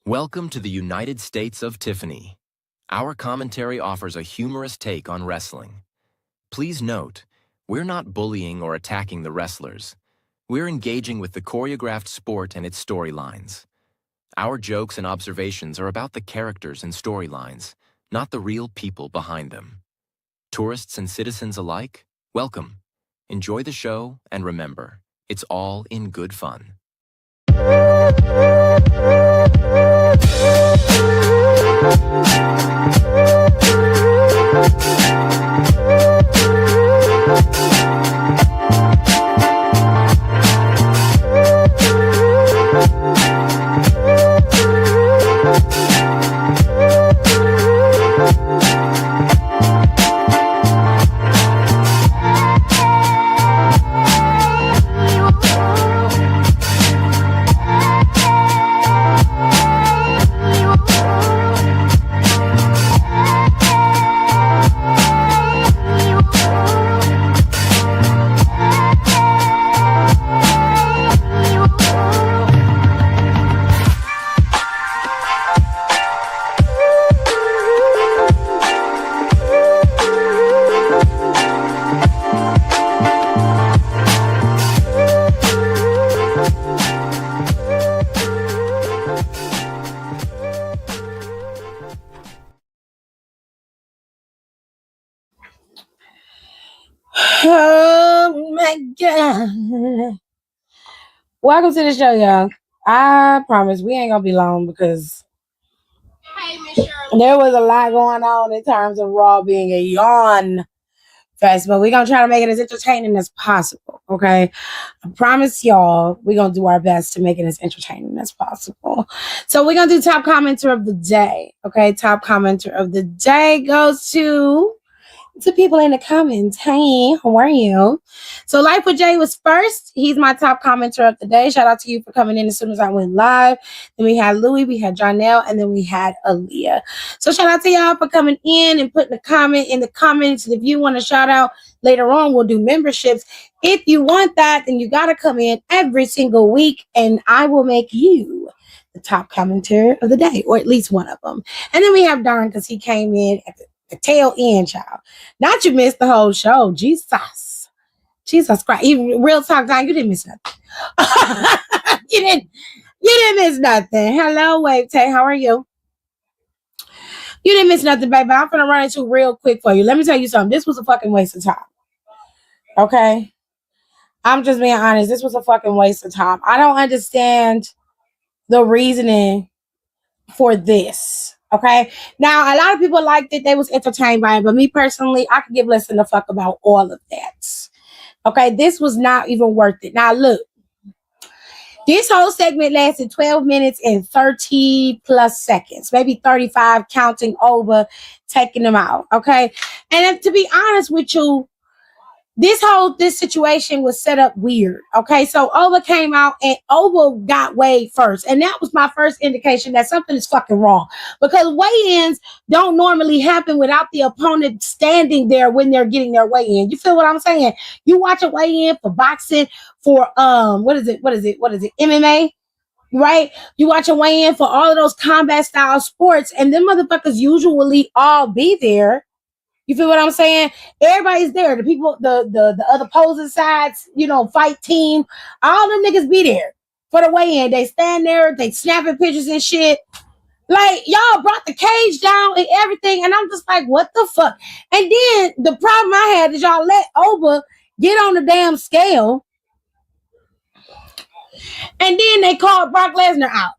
Welcome to the United States of Tiffany. Our commentary offers a humorous take on wrestling. Please note, we're not bullying or attacking the wrestlers. We're engaging with the choreographed sport and its storylines. Our jokes and observations are about the characters and storylines, not the real people behind them. Tourists and citizens alike, welcome. Enjoy the show, and remember, it's all in good fun. Oh my God. Welcome to the show, y'all. I promise we ain't gonna be long because there was a lot going on in terms of Raw being a yawn fest, but we're gonna try to make it as entertaining as possible. Okay. I promise y'all we're gonna do our best to make it as entertaining as possible. So we're gonna do top commenter of the day. Okay, top commenter of the day goes to people in the comments. Hey, how are you? So Life with Jay was first. He's my top commenter of the day. Shout out to you for coming in as soon as I went live. Then we had Louie, we had Jonelle, and then we had Aaliyah. So shout out to y'all for coming in and putting a comment in the comments. And if you want to shout out later on, we'll do memberships. If you want that, then you got to come in every single week and I will make you the top commenter of the day, or at least one of them. And then we have Don because he came in at the tail end, child. Not you missed the whole show. Jesus Christ. Even real talk time, you didn't miss nothing. you didn't miss nothing. Hello, Wave Tay. How are you? You didn't miss nothing, baby. I'm gonna run into real quick for you. Let me tell you something. This was a fucking waste of time. Okay? I'm just being honest. This was a fucking waste of time. I don't understand the reasoning for this. Okay. Now, a lot of people liked it. They was entertained by it. But me personally, I could give less than a fuck about all of that. Okay. This was not even worth it. Now, look. This whole segment lasted 12 minutes and 30 plus seconds. Maybe 35 counting over, taking them out. Okay. And to be honest with you, this situation was set up weird. Okay, so Oba came out and Oba got weighed first. And that was my first indication that something is fucking wrong. Because weigh-ins don't normally happen without the opponent standing there when they're getting their weigh-in. You feel what I'm saying? You watch a weigh-in for boxing, for what is it? MMA? Right? You watch a weigh-in for all of those combat style sports, and them motherfuckers usually all be there. You feel what I'm saying? Everybody's there. The people, the other opposing sides, fight team, all them niggas be there for the weigh-in. They stand there, they snapping pictures and shit. Like, y'all brought the cage down and everything, and I'm just like, what the fuck? And then the problem I had is y'all let Oba get on the damn scale, and then they called Brock Lesnar out.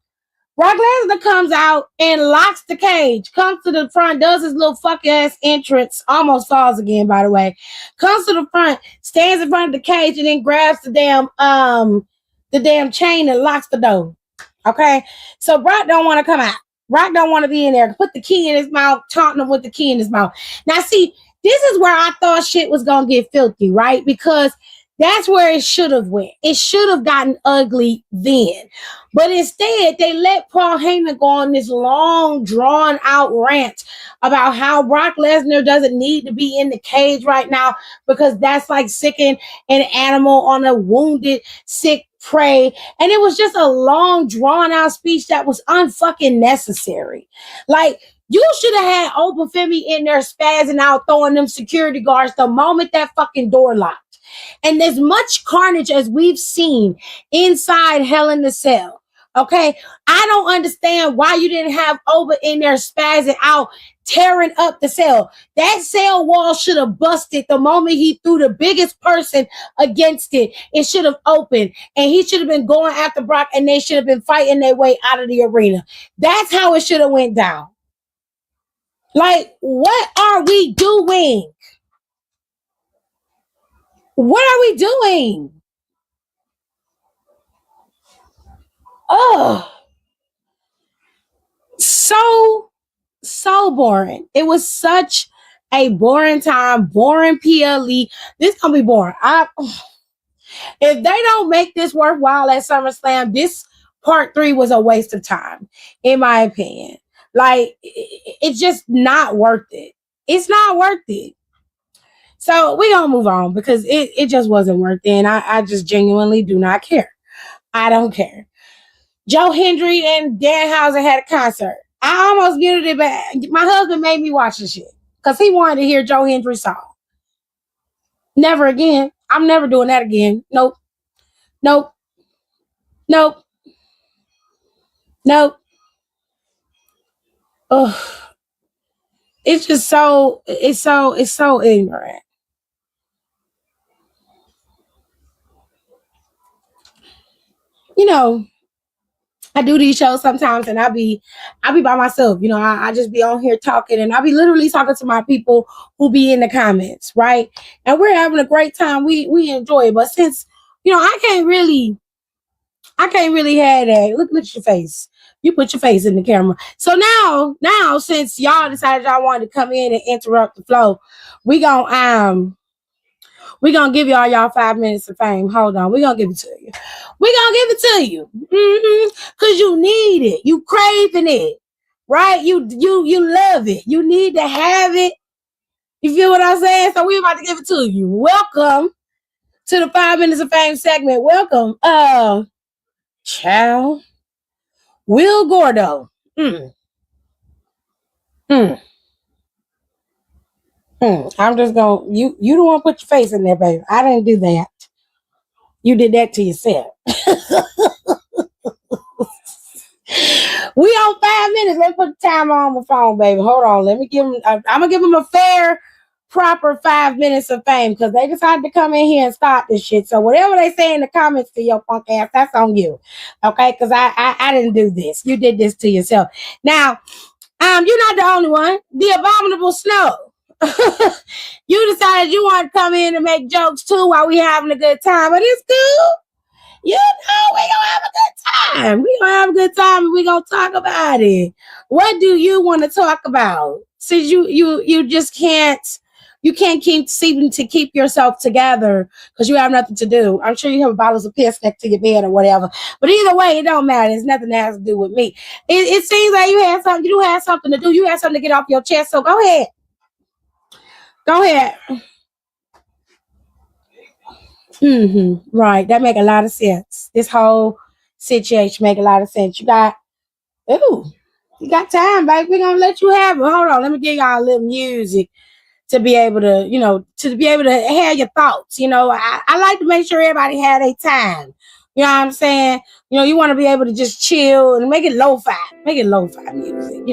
Brock Lesnar comes out and locks the cage, comes to the front, does his little fuck ass entrance, almost falls again, by the way. Comes to the front, stands in front of the cage, and then grabs the damn chain and locks the door. Okay? So Brock don't want to come out. Brock don't want to be in there. Put the key in his mouth, taunting him with the key in his mouth. Now, see, this is where I thought shit was going to get filthy, right? Because that's where it should have went. It should have gotten ugly then. But instead, they let Paul Heyman go on this long, drawn-out rant about how Brock Lesnar doesn't need to be in the cage right now because that's like sicking an animal on a wounded, sick pray. And it was just a long, drawn out speech that was unfucking necessary. Like, you should have had Oprah Femi in there spazzing out, throwing them security guards the moment that fucking door locked. And as much carnage as we've seen inside Hell in the Cell, okay, I don't understand why you didn't have Oprah in there spazzing out, tearing up the cell. That cell wall should have busted the moment he threw the biggest person against it. It should have opened, and he should have been going after Brock, and they should have been fighting their way out of the arena. That's how it should have went down. Like, what are we doing? What are we doing? Oh, so boring. It was such a boring time, boring PLE. This gonna be boring. If they don't make this worthwhile at SummerSlam, this part 3 was a waste of time, in my opinion. Like, it's just not worth it. It's not worth it. So we're gonna move on because it just wasn't worth it. And I just genuinely do not care. I don't care. Joe Hendry and Dan Houser had a concert. I almost muted it, but my husband made me watch the shit because he wanted to hear Joe Hendry's song. Never again. I'm never doing that again. Nope. Nope. Nope. Nope. Ugh. It's just it's so ignorant. You know, I do these shows sometimes and I be by myself. You know, I just be on here talking and I be literally talking to my people who be in the comments, right? And we're having a great time. We enjoy it. But since, you know, I can't really have that. Look at your face. You put your face in the camera. So now since y'all decided y'all wanted to come in and interrupt the flow, we gonna give y'all 5 minutes of fame. Hold on, we gonna give it to you. We gonna give it to you, cause you need it. You craving it, right? You love it. You need to have it. You feel what I'm saying? So we about to give it to you. Welcome to the 5 minutes of fame segment. Welcome, child. Will Gordo. I'm just gonna you don't want to put your face in there, baby. I didn't do that. You did that to yourself. We on 5 minutes. Let's put the timer on my phone, baby. Hold on. Let me give him. I'm gonna give him a fair, proper 5 minutes of fame because they decided to come in here and start this shit. So whatever they say in the comments to your punk ass, that's on you, okay? Because I didn't do this. You did this to yourself. Now, you're not the only one. The Abominable Snow. You decided you want to come in and make jokes too while we having a good time, but it's cool. You know, we gonna have a good time. We gonna have a good time and we gonna talk about it. What do you want to talk about? Since you just can't seem to keep yourself together because you have nothing to do. I'm sure you have bottles of piss next to your bed or whatever. But either way, it don't matter. It's nothing that has to do with me. It seems like you do have something to do. You have something to get off your chest. So go ahead. Go ahead. Right. That make a lot of sense. This whole situation make a lot of sense. You got time, baby. We're gonna let you have it. Hold on, let me give y'all a little music to be able to, have your thoughts. I like to make sure everybody had a time. You know what I'm saying? You want to be able to just chill and make it lo-fi. Make it lo-fi music.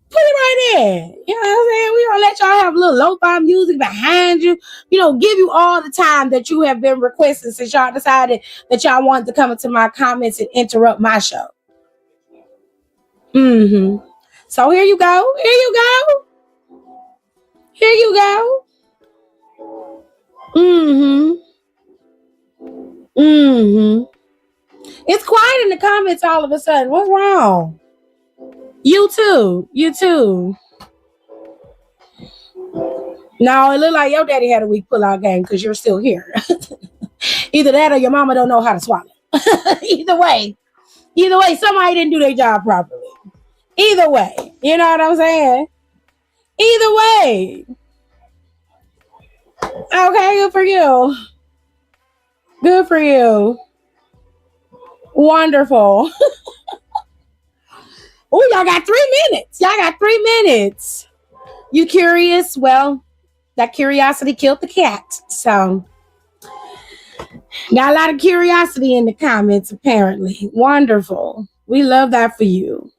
Put it right there. You know what I'm saying? We're going to let y'all have a little lo-fi music behind you. Give you all the time that you have been requesting since y'all decided that y'all wanted to come into my comments and interrupt my show. So here you go. Here you go. Here you go. It's quiet in the comments all of a sudden. What's wrong? You too. You too. No, it looked like your daddy had a weak pull-out game because you're still here. Either that or your mama don't know how to swallow. Either way, somebody didn't do their job properly. Either way, you know what I'm saying? Either way. Okay, good for you. Good for you. Wonderful. Oh, y'all got 3 minutes. Y'all got 3 minutes. You curious? Well, that curiosity killed the cat. So, got a lot of curiosity in the comments, apparently. Wonderful. We love that for you.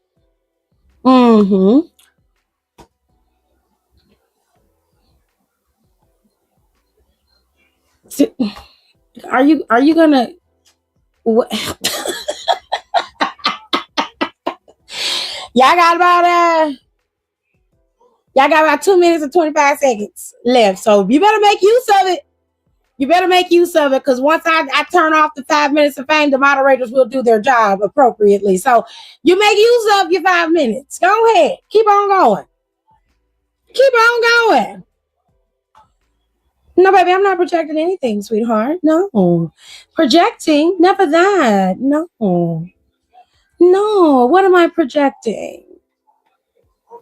Mm-hmm. Are you gonna what? y'all got about y'all got about 2 minutes and 25 seconds left. So you better make use of it. You better make use of it, because once I turn off the 5 minutes of fame, the moderators will do their job appropriately. So you make use of your 5 minutes. Go ahead. Keep on going. Keep on going. No, baby, I'm not projecting anything, sweetheart. No. Projecting? Never that. No. No. What am I projecting?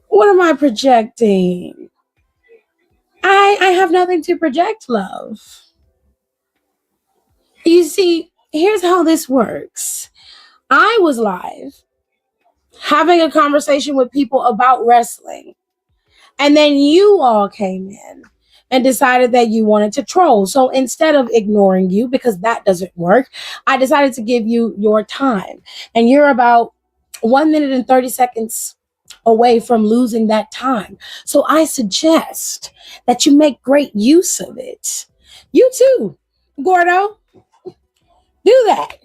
What am I projecting? I have nothing to project, love. You see, here's how this works. I was live having a conversation with people about wrestling. And then you all came in and decided that you wanted to troll. So instead of ignoring you, because that doesn't work, I decided to give you your time. And you're about 1 minute and 30 seconds away from losing that time. So I suggest that you make great use of it. You too, Gordo. Do that.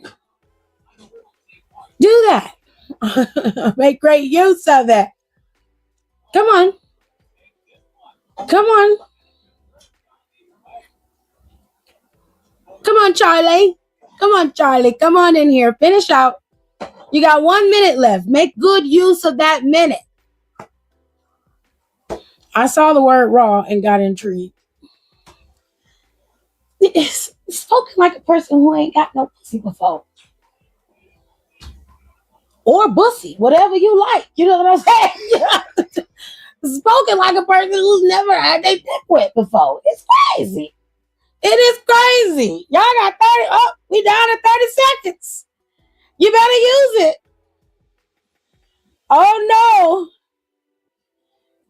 Do that. Make great use of it. Come on. Come on. Come on, Charlie. Come on, Charlie. Come on in here. Finish out. You got 1 minute left. Make good use of that minute. I saw the word raw and got intrigued. It's spoken like a person who ain't got no pussy before. Or bussy, whatever you like. You know what I'm saying? Spoken like a person who's never had their dick wet before. It's crazy. It is crazy. Y'all got 30. Oh, we down to 30 seconds. You better use it. Oh no.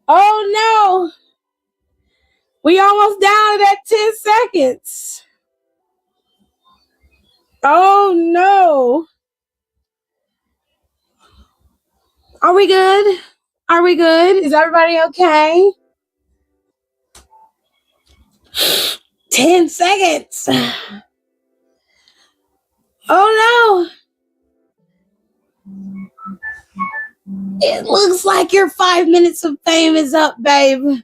Oh no. We almost down to that 10 seconds. Oh no. Are we good? Are we good? Is everybody okay? 10 seconds. Oh no. It looks like your 5 minutes of fame is up, babe.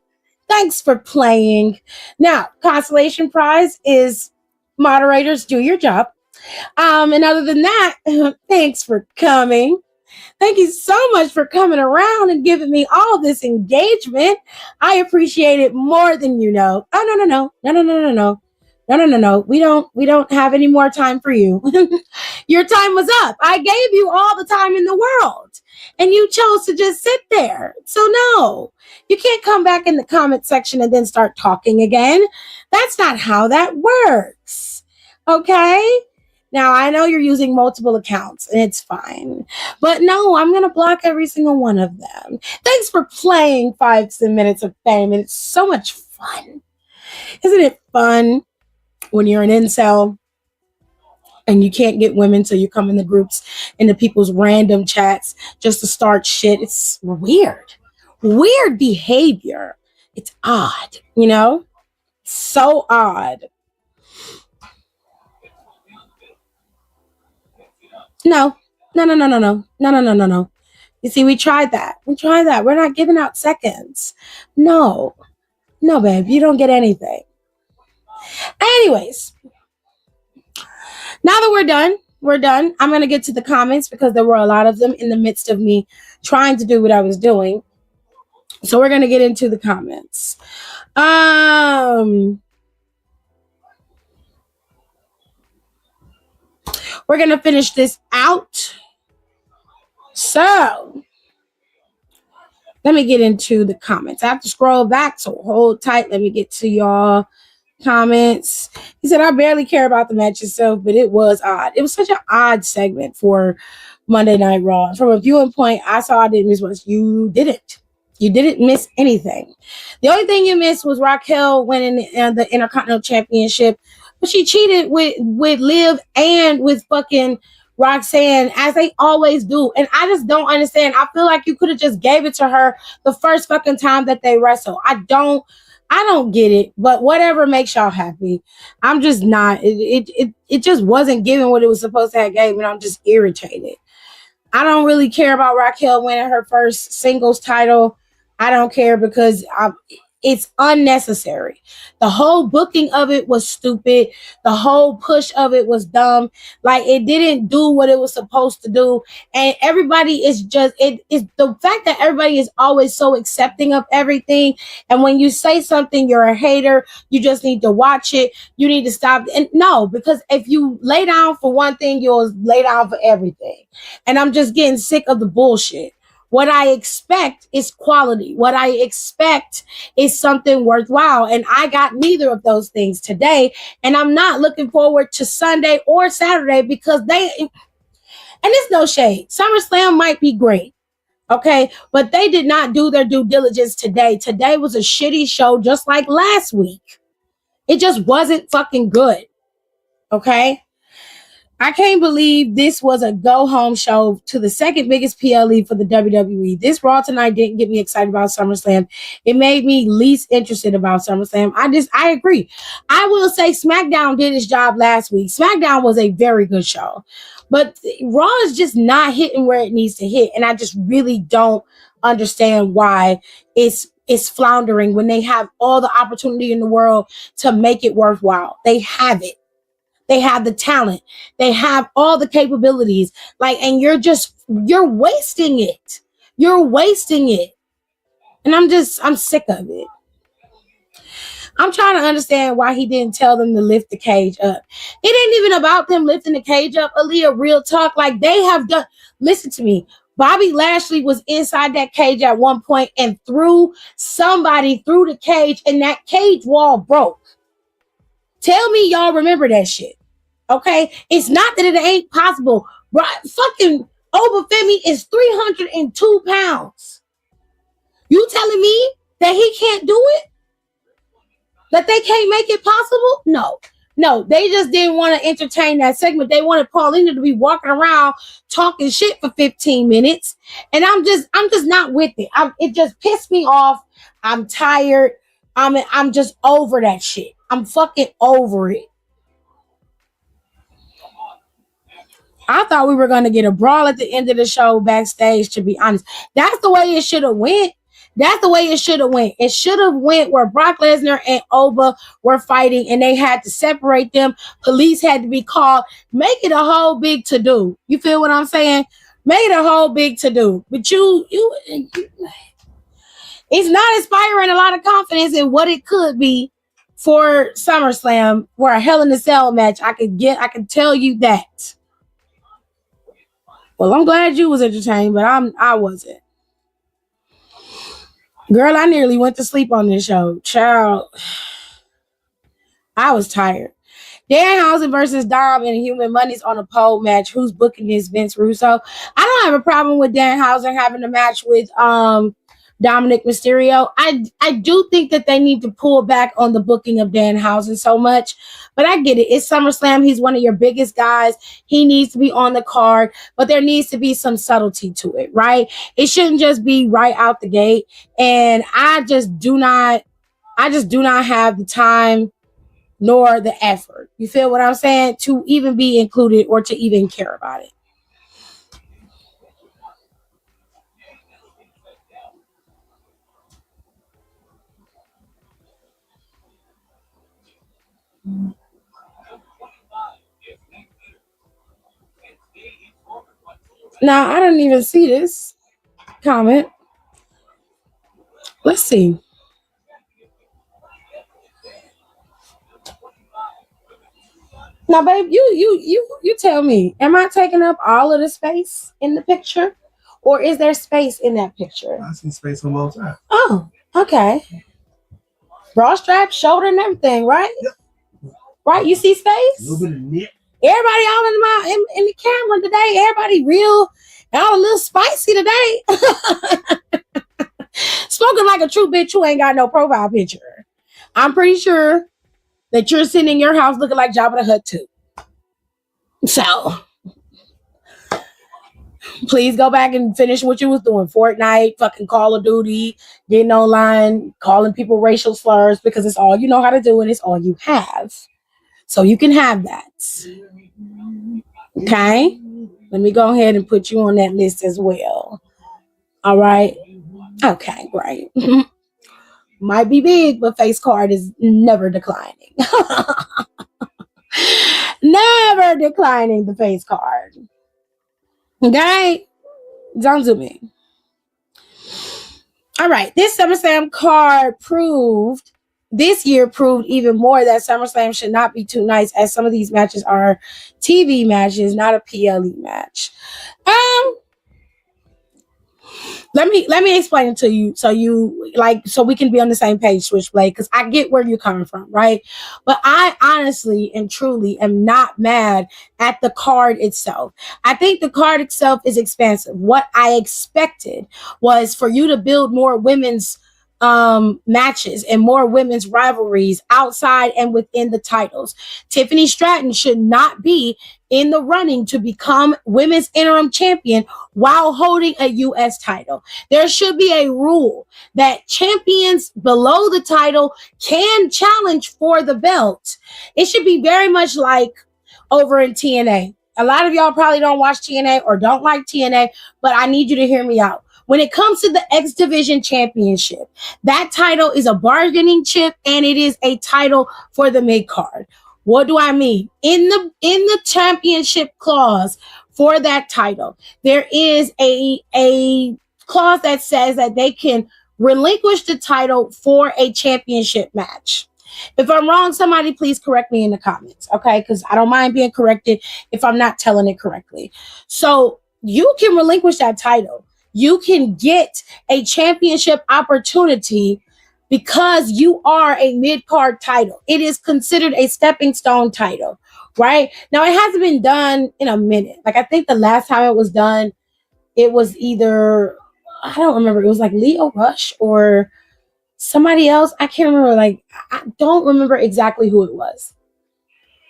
Thanks for playing. Now, consolation prize is moderators do your job. And other than that, thanks for coming. Thank you so much for coming around and giving me all this engagement. I appreciate it more than you know. Oh, no, no, no. No, no, no, no, no. No, no, no, no. We don't have any more time for you. Your time was up. I gave you all the time in the world, and you chose to just sit there. So no, you can't come back in the comment section and then start talking again. That's not how that works. Okay? Now, I know you're using multiple accounts, and it's fine. But no, I'm going to block every single one of them. Thanks for playing 5 minutes of fame, and it's so much fun. Isn't it fun when you're an incel and you can't get women, so you come in the groups, into people's random chats just to start shit? It's weird. Weird behavior. It's odd, you know? So odd. No. No, no, no, no, no. No, no, no, no, no. You see, we tried that. We tried that. We're not giving out seconds. No. No, babe, you don't get anything. Anyways, now that we're done. I'm going to get to the comments because there were a lot of them in the midst of me trying to do what I was doing. So we're going to get into the comments. We're going to finish this out. So let me get into the comments. I have to scroll back, so hold tight. Let me get to y'all comments. He said, I barely care about the match itself, but it was odd. It was such an odd segment for Monday Night Raw. From a viewing point, I saw I didn't miss much. You didn't. You didn't miss anything. The only thing you missed was Raquel winning the Intercontinental Championship, but she cheated with Liv and with fucking Roxanne, as they always do. And I just don't understand. I feel like you could have just gave it to her the first fucking time that they wrestle. I don't get it, but whatever makes y'all happy. I'm just not. It just wasn't giving what it was supposed to have gave, and I'm just irritated. I don't really care about Raquel winning her first singles title. I don't care because it's unnecessary. The whole booking of it was stupid. The whole push of it was dumb. Like, it didn't do what it was supposed to do. And everybody is just, it's the fact that everybody is always so accepting of everything. And when you say something, you're a hater. You just need to watch it. You need to stop. And no, because if you lay down for one thing, you'll lay down for everything. And I'm just getting sick of the bullshit. What I expect is quality. What I expect is something worthwhile. And I got neither of those things today. And I'm not looking forward to Sunday or Saturday because and it's no shade. SummerSlam might be great. Okay. But they did not do their due diligence today. Today was a shitty show, just like last week. It just wasn't fucking good. Okay. I can't believe this was a go-home show to the second biggest PLE for the WWE. This Raw tonight didn't get me excited about SummerSlam. It made me least interested about SummerSlam. I agree. I will say SmackDown did its job last week. SmackDown was a very good show. But Raw is just not hitting where it needs to hit. And I just really don't understand why it's floundering when they have all the opportunity in the world to make it worthwhile. They have it. They have the talent. They have all the capabilities. And you're wasting it. You're wasting it. And I'm sick of it. I'm trying to understand why he didn't tell them to lift the cage up. It ain't even about them lifting the cage up. Aaliyah, real talk. They have done. Listen to me. Bobby Lashley was inside that cage at one point and threw somebody through the cage, and that cage wall broke. Tell me y'all remember that shit. Okay? It's not that it ain't possible. Fucking Obafemi is 302 pounds. You telling me that he can't do it? That they can't make it possible? No, they just didn't want to entertain that segment. They wanted Paulina to be walking around talking shit for 15 minutes. And I'm just not with it. It just pissed me off. I'm tired. I'm just over that shit. I'm fucking over it. I thought we were going to get a brawl at the end of the show backstage, to be honest. That's the way it should have went. That's the way it should have went. It should have went where Brock Lesnar and Oba were fighting and they had to separate them. Police had to be called. Make it a whole big to-do. You feel what I'm saying? Make it a whole big to-do. But it's not inspiring a lot of confidence in what it could be for SummerSlam, for a Hell in a Cell match. I could tell you that. Well, I'm glad you was entertained, but I wasn't. Girl, I nearly went to sleep on this show. Child, I was tired. Danhausen versus Dom and Human Money's on a pole match. Who's booking this? Vince Russo. I don't have a problem with Danhausen having a match with Dominic Mysterio. I do think that they need to pull back on the booking of Danhausen so much, but I get it. It's SummerSlam. He's one of your biggest guys. He needs to be on the card, but there needs to be some subtlety to it, right? It shouldn't just be right out the gate. And I just do not have the time nor the effort. You feel what I'm saying? To even be included or to even care about it. Now, I didn't even see this comment. Let's see. Now, babe, you tell me, am I taking up all of the space in the picture? Or is there space in that picture? I see space on both sides. Oh, okay. Bra strap, shoulder, and everything, right? Yep. Right, you see space? A little bit of knit. Everybody all in the camera today. Everybody real, all a little spicy today. Spoken like a true bitch who ain't got no profile picture. I'm pretty sure that you're sitting in your house looking like Jabba the Hutt too. So please go back and finish what you was doing. Fortnite, fucking Call of Duty, getting online, calling people racial slurs, because it's all you know how to do and it's all you have. So you can have that. Okay? Let me go ahead and put you on that list as well. All right? Okay, great. Might be big, but face card is never declining. Never declining the face card. Okay? Don't zoom in. All right. This SummerSlam card this year proved even more that SummerSlam should not be two nights, as some of these matches are TV matches, not a PLE match. Let me explain it to you so we can be on the same page, Switchblade, because I get where you're coming from, right? But I honestly and truly am not mad at the card itself. I think the card itself is expansive. What I expected was for you to build more women's matches and more women's rivalries outside and within the titles. Tiffany Stratton should not be in the running to become women's interim champion while holding a U.S. title. There should be a rule that champions below the title can challenge for the belt. It should be very much like over in TNA. A lot of y'all probably don't watch TNA or don't like TNA, but I need you to hear me out. When it comes to the X Division Championship, that title is a bargaining chip and it is a title for the mid card. What do I mean? In the championship clause for that title, there is a clause that says that they can relinquish the title for a championship match. If I'm wrong, somebody please correct me in the comments, okay? Because I don't mind being corrected if I'm not telling it correctly. So you can relinquish that title. You can get a championship opportunity because you are a mid-card title. It is considered a stepping stone title, right? Now, it hasn't been done in a minute. Like, I think the last time it was done, it was either, I don't remember, it was like Leo Rush or somebody else. I can't remember. Like, I don't remember exactly who it was.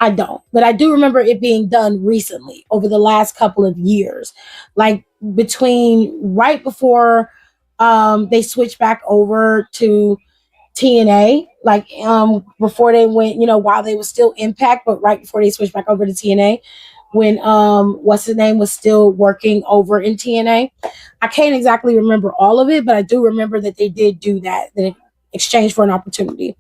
I don't, but I do remember it being done recently over the last couple of years, like between right before they switched back over to TNA, like before they went, while they were still Impact, but right before they switched back over to TNA, when what's his name was still working over in TNA. I can't exactly remember all of it, but I do remember that they did do that in exchange for an opportunity.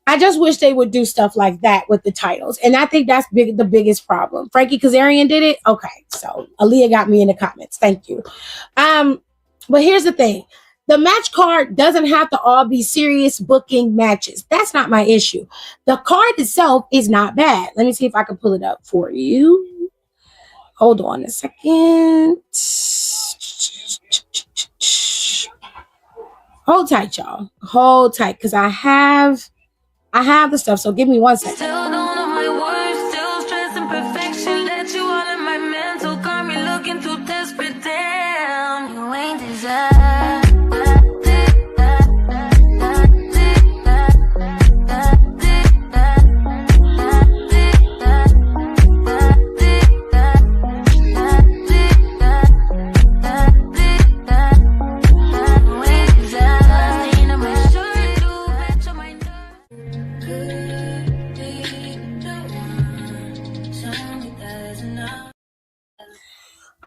I just wish they would do stuff like that with the titles. And I think that's the biggest problem. Frankie Kazarian did it. Okay. So Aaliyah got me in the comments. Thank you. But here's the thing. The match card doesn't have to all be serious booking matches. That's not my issue. The card itself is not bad. Let me see if I can pull it up for you. Hold on a second. Hold tight, y'all. Hold tight, because I have the stuff, so give me 1 second. Still don't know my words, still stressing perfection. Let you all in my mental, got me looking too desperate. Damn, you ain't deserve.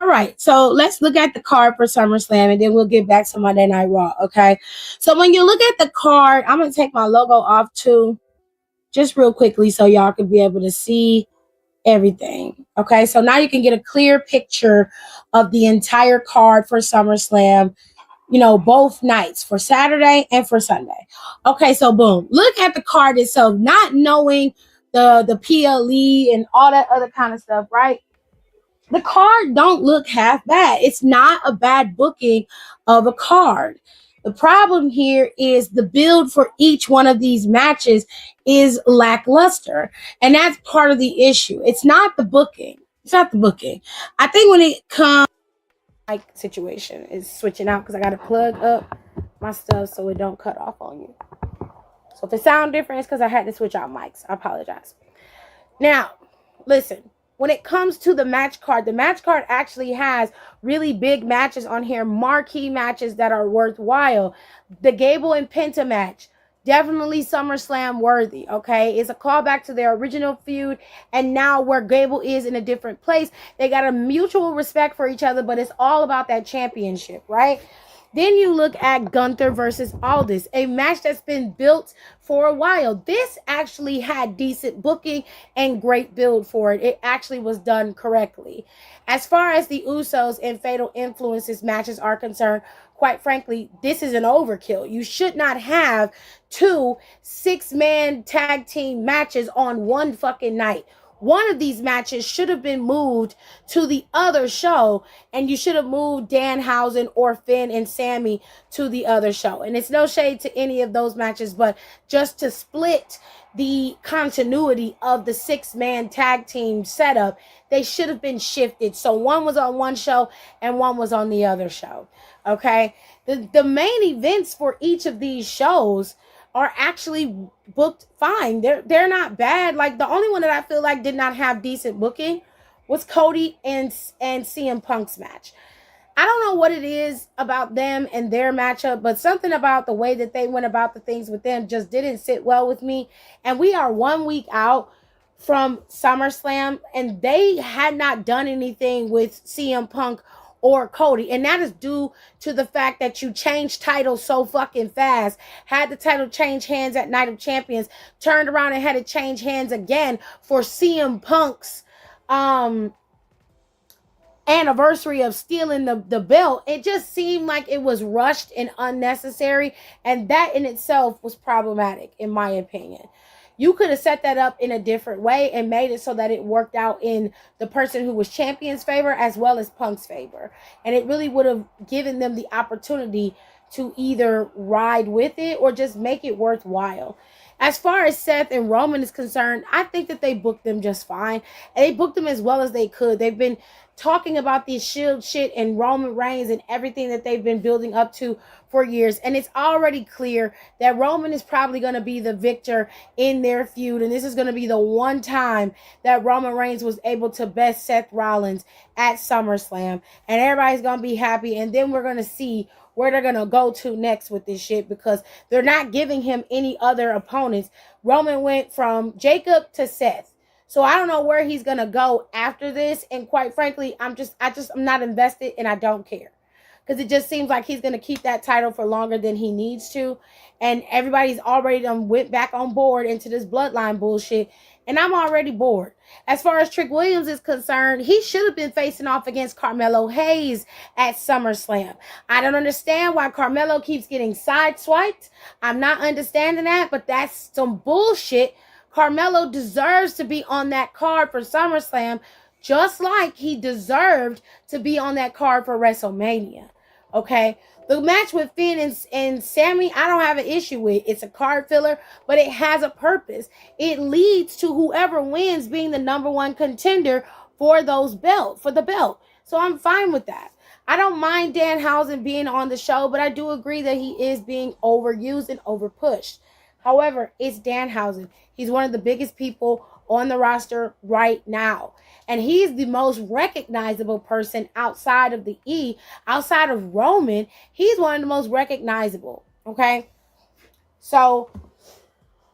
All right, so let's look at the card for SummerSlam, and then we'll get back to Monday Night Raw, okay? So when you look at the card, I'm going to take my logo off too, just real quickly so y'all can be able to see everything, okay? So now you can get a clear picture of the entire card for SummerSlam, both nights, for Saturday and for Sunday. Okay, so boom. Look at the card itself, not knowing the PLE and all that other kind of stuff, right? The card don't look half bad. It's not a bad booking of a card. The problem here is the build for each one of these matches is lackluster. And that's part of the issue. It's not the booking. It's not the booking. I think when it comes like situation is switching out because I gotta plug up my stuff so it don't cut off on you. So if it sound different, it's because I had to switch out mics. I apologize. Now, listen, when it comes to the match card actually has really big matches on here, marquee matches that are worthwhile. The Gable and Penta match, definitely SummerSlam worthy, okay? It's a callback to their original feud, and now where Gable is in a different place, they got a mutual respect for each other, but it's all about that championship, right? Then you look at Gunther versus Aldis, a match that's been built for a while. This actually had decent booking and great build for it. It actually was done correctly. As far as the Usos and Fatal Influences matches are concerned, quite frankly, this is an overkill. You should not have 2 6-man tag team matches on one fucking night. One of these matches should have been moved to the other show, and you should have moved Danhausen or Finn and Sammy to the other show. And it's no shade to any of those matches, but just to split the continuity of the 6-man tag team setup, they should have been shifted. So one was on one show and one was on the other show. Okay? The main events for each of these shows are actually booked fine. They're not bad. Like the only one that I feel like did not have decent booking was Cody and CM Punk's match. I don't know what it is about them and their matchup, but something about the way that they went about the things with them just didn't sit well with me. And we are 1 week out from SummerSlam, and they had not done anything with CM Punk or Cody. And that is due to the fact that you changed titles so fucking fast. Had the title change hands at Night of Champions, turned around and had it change hands again for CM Punk's anniversary of stealing the belt. It just seemed like it was rushed and unnecessary, and that in itself was problematic in my opinion. You could have set that up in a different way and made it so that it worked out in the person who was champion's favor as well as Punk's favor, and it really would have given them the opportunity to either ride with it or just make it worthwhile. As far as Seth and Roman is concerned, I think that they booked them just fine. And they booked them as well as they could. They've been talking about this Shield shit and Roman Reigns and everything that they've been building up to for years. And it's already clear that Roman is probably going to be the victor in their feud. And this is going to be the one time that Roman Reigns was able to best Seth Rollins at SummerSlam. And everybody's going to be happy. And then we're going to see where they're going to go to next with this shit, because they're not giving him any other opponents. Roman went from Jacob to Seth. So I don't know where he's going to go after this. And quite frankly, I'm not invested, and I don't care. Because it just seems like he's going to keep that title for longer than he needs to. And everybody's already went back on board into this bloodline bullshit. And I'm already bored. As far as Trick Williams is concerned, he should have been facing off against Carmelo Hayes at SummerSlam. I don't understand why Carmelo keeps getting sideswiped. I'm not understanding that, but that's some bullshit. Carmelo deserves to be on that card for SummerSlam, just like he deserved to be on that card for WrestleMania. Okay? The match with Finn and Sammy, I don't have an issue with. It's a card filler, but it has a purpose. It leads to whoever wins being the number one contender for the belt. So I'm fine with that. I don't mind Danhausen being on the show, but I do agree that he is being overused and overpushed. However, it's Danhausen. He's one of the biggest people on the roster right now. And he's the most recognizable person outside of outside of Roman. He's one of the most recognizable. Okay? So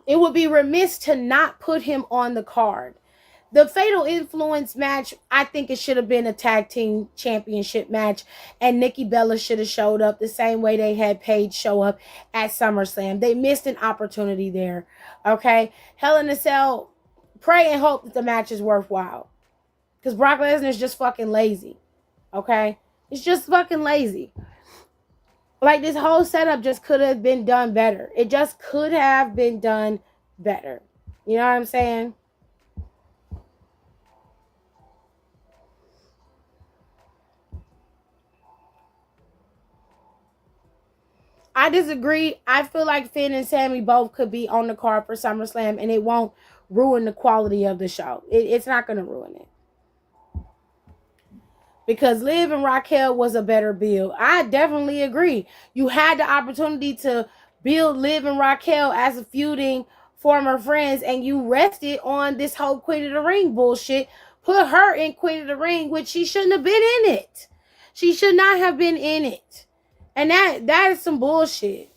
it would be remiss to not put him on the card. The Fatal Influence match, I think it should have been a tag team championship match, and Nikki Bella should have showed up the same way they had Paige show up at SummerSlam. They missed an opportunity there. Okay? Hell in a Cell, pray and hope that the match is worthwhile. Because Brock Lesnar is just fucking lazy. Okay? It's just fucking lazy. Like, this whole setup just could have been done better. It just could have been done better. You know what I'm saying? I disagree. I feel like Finn and Sammy both could be on the card for SummerSlam, and it won't ruin the quality of the show. It's not going to ruin it. Because Liv and Raquel was a better build. I definitely agree. You had the opportunity to build Liv and Raquel as a feuding former friends, and you rested on this whole Queen of the Ring bullshit. Put her in Queen of the Ring, which she shouldn't have been in it. She should not have been in it. And that is some bullshit.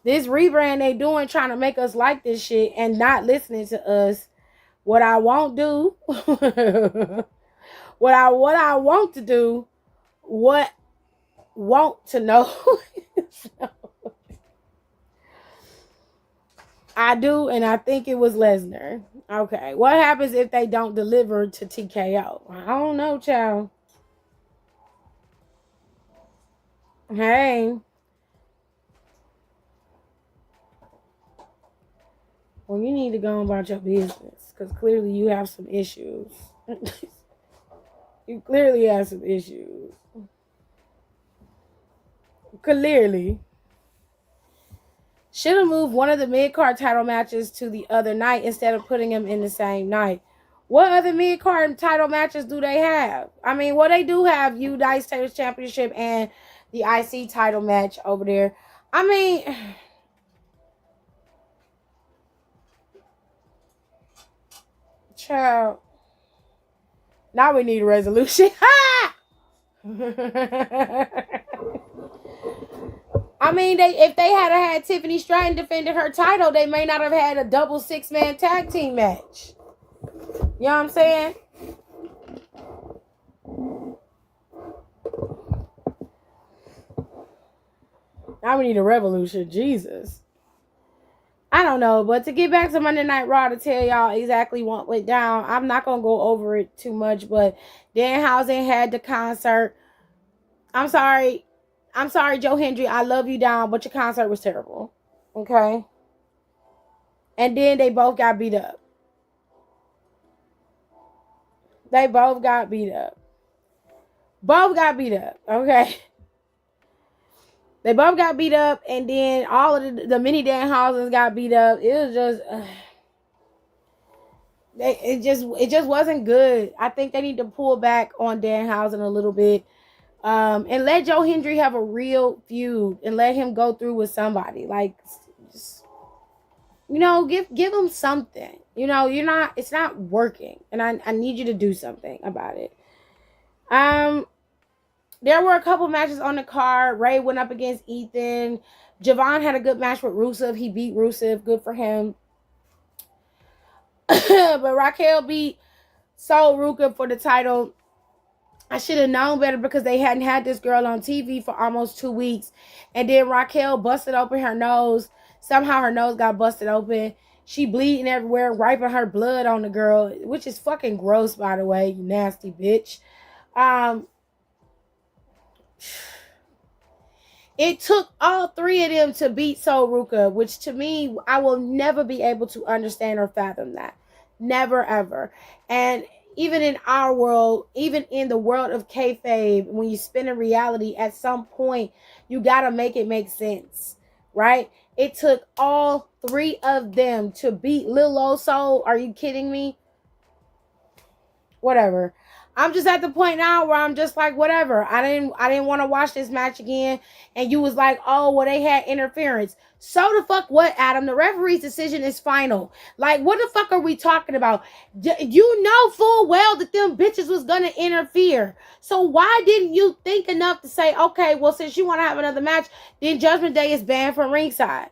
This rebrand they doing, trying to make us like this shit and not listening to us. What I won't do, what I want to do, what want to know. I do, and I think it was Lesnar. Okay, what happens if they don't deliver to TKO? I don't know, child. Hey. Well, you need to go about your business, because clearly you have some issues. You clearly have some issues. Clearly. Should have moved one of the mid-card title matches to the other night instead of putting them in the same night. What other mid-card title matches do they have? I mean, well, they do have United States Championship and the IC title match over there. I mean, child. Now we need a resolution. I mean, if they had Tiffany Stratton defended her title, they may not have had a double 6-man tag team match. You know what I'm saying? Now we need a revolution. Jesus. I don't know, but to get back to Monday Night Raw to tell y'all exactly what went down, I'm not going to go over it too much, but Danhausen had the concert. I'm sorry, Joe Hendry. I love you down, but your concert was terrible. Okay? And then they both got beat up. They both got beat up. Both got beat up. Okay? They both got beat up, and then all of the mini Danhausens got beat up. It was just... it just wasn't good. I think they need to pull back on Danhausen a little bit. And let Joe Hendry have a real feud and let him go through with somebody. Like, just, you know, give him something. You know, it's not working. And I need you to do something about it. There were a couple matches on the card. Ray went up against Ethan. Javon had a good match with Rusev. He beat Rusev. Good for him. But Raquel beat Sol Ruka for the title. I should have known better because they hadn't had this girl on TV for almost 2 weeks. And then Raquel busted open her nose. Somehow her nose got busted open. She bleeding everywhere, wiping her blood on the girl, which is fucking gross, by the way, you nasty bitch. It took all three of them to beat Sol Ruka, which to me, I will never be able to understand or fathom that. Never, ever. And even in our world, even in the world of kayfabe, when you spin in reality, at some point, you got to make it make sense, right? It took all three of them to beat Lil Oso. Are you kidding me? Whatever. I'm just at the point now where I'm just like, whatever. I didn't want to watch this match again. And you was like, oh, well, they had interference. So the fuck what, Adam? The referee's decision is final. Like, what the fuck are we talking about? You know full well that them bitches was going to interfere. So why didn't you think enough to say, okay, well, since you want to have another match, then Judgment Day is banned from ringside?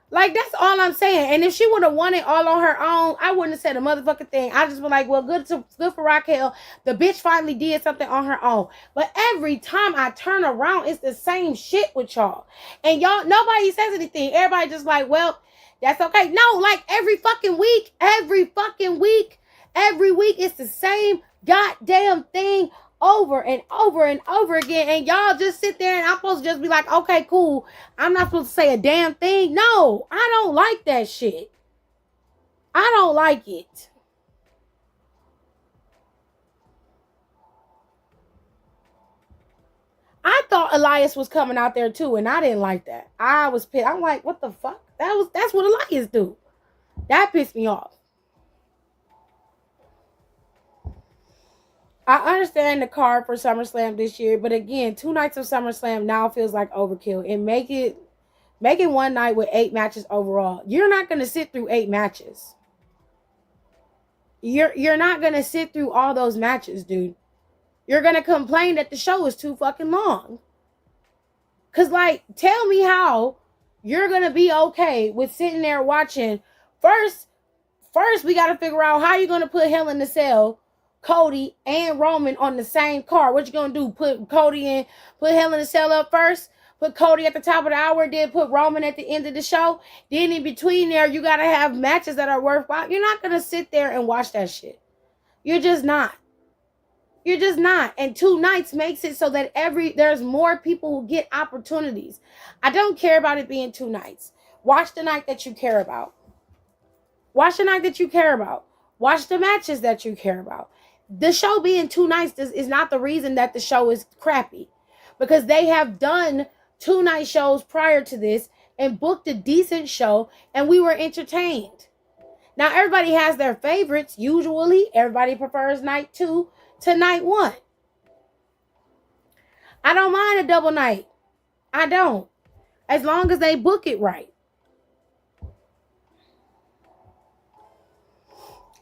Like, that's all I'm saying. And if she would have won it all on her own, I wouldn't have said a motherfucking thing. I just been like, well, good for Raquel. The bitch finally did something on her own. But every time I turn around, it's the same shit with y'all. And y'all, nobody says anything. Everybody just like, well, that's okay. No, like every week, it's the same goddamn thing over and over and over again, and y'all just sit there and I'm supposed to just be like, okay, cool. I'm not supposed to say a damn thing. No, I don't like that shit. I don't like it. I thought thought Elias was coming out there too, and I didn't like that. I was pissed. I'm like, what the fuck? That's what Elias do. That pissed me off. I understand the card for SummerSlam this year, but again, 2 nights of SummerSlam now feels like overkill. And make it one night with 8 matches overall. You're not gonna sit through 8 matches. You're not gonna sit through all those matches, dude. You're gonna complain that the show is too fucking long. Cause like, tell me how you're gonna be okay with sitting there watching. First, we gotta figure out how you're gonna put Hell in the Cell, Cody, and Roman on the same card. What you gonna do? Put Cody in, put Hell in the Cell up first, put Cody at the top of the hour, then put Roman at the end of the show. Then in between there, you gotta have matches that are worthwhile. You're not gonna sit there and watch that shit. You're just not. You're just not. And 2 nights makes it so that there's more people who get opportunities. I don't care about it being 2 nights. Watch the night that you care about. Watch the night that you care about. Watch the matches that you care about. The show being 2 nights is not the reason that the show is crappy. Because they have done 2-night shows prior to this and booked a decent show, and we were entertained. Now, everybody has their favorites. Usually, everybody prefers night 2 to night 1. I don't mind a double night. I don't. As long as they book it right.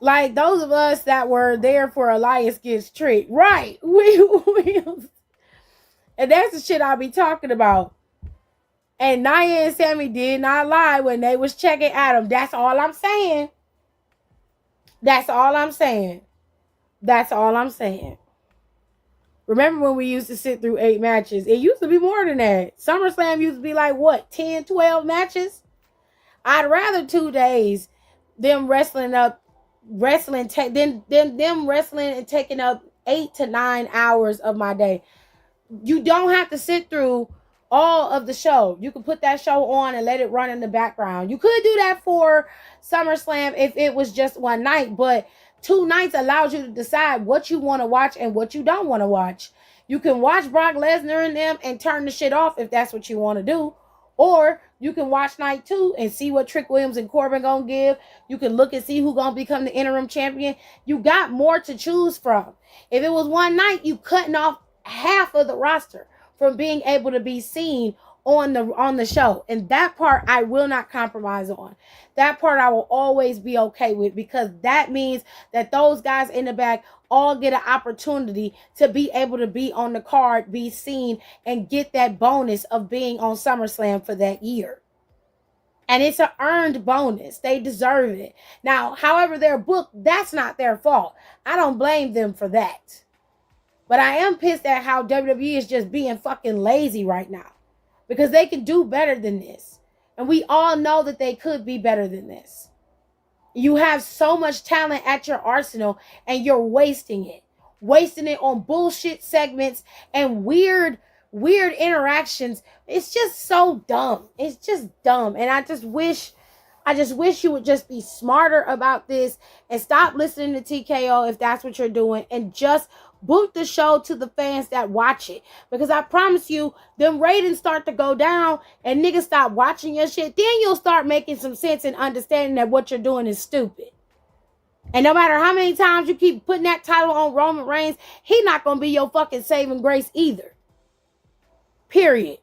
Like those of us that were there for Elias Gets Tricked. Right. And that's the shit I'll be talking about. And Nia and Sammy did not lie when they was checking Adam. That's all I'm saying. That's all I'm saying. That's all I'm saying. Remember when we used to sit through 8 matches? It used to be more than that. SummerSlam used to be like, what, 10, 12 matches? I'd rather 2 days them wrestling and taking up 8 to 9 hours of my day. You don't have to sit through all of the show. You can put that show on and let it run in the background. You could do that for SummerSlam if it was just 1 night, but 2 nights allows you to decide what you want to watch and what you don't want to watch. You can watch Brock Lesnar and them and turn the shit off if that's what you want to do. Or you can watch night 2 and see what Trick Williams and Corbin gonna give. You can look and see who gonna become the interim champion. You got more to choose from. If it was 1 night, you cutting off half of the roster from being able to be seen on the show. And that part I will not compromise on. That part I will always be okay with, because that means that those guys in the back all get an opportunity to be able to be on the card, be seen, and get that bonus of being on SummerSlam for that year. And it's an earned bonus. They deserve it. Now, however they're booked, that's not their fault. I don't blame them for that. But I am pissed at how WWE is just being fucking lazy right now. Because they can do better than this. And we all know that they could be better than this. You have so much talent at your arsenal and you're wasting it. Wasting it on bullshit segments and weird interactions. It's just so dumb. It's just dumb. And I just wish you would just be smarter about this and stop listening to TKO if that's what you're doing, and just book the show to the fans that watch it. Because I promise you, them ratings start to go down and niggas stop watching your shit. Then you'll start making some sense and understanding that what you're doing is stupid. And no matter how many times you keep putting that title on Roman Reigns, he not going to be your fucking saving grace either. Period.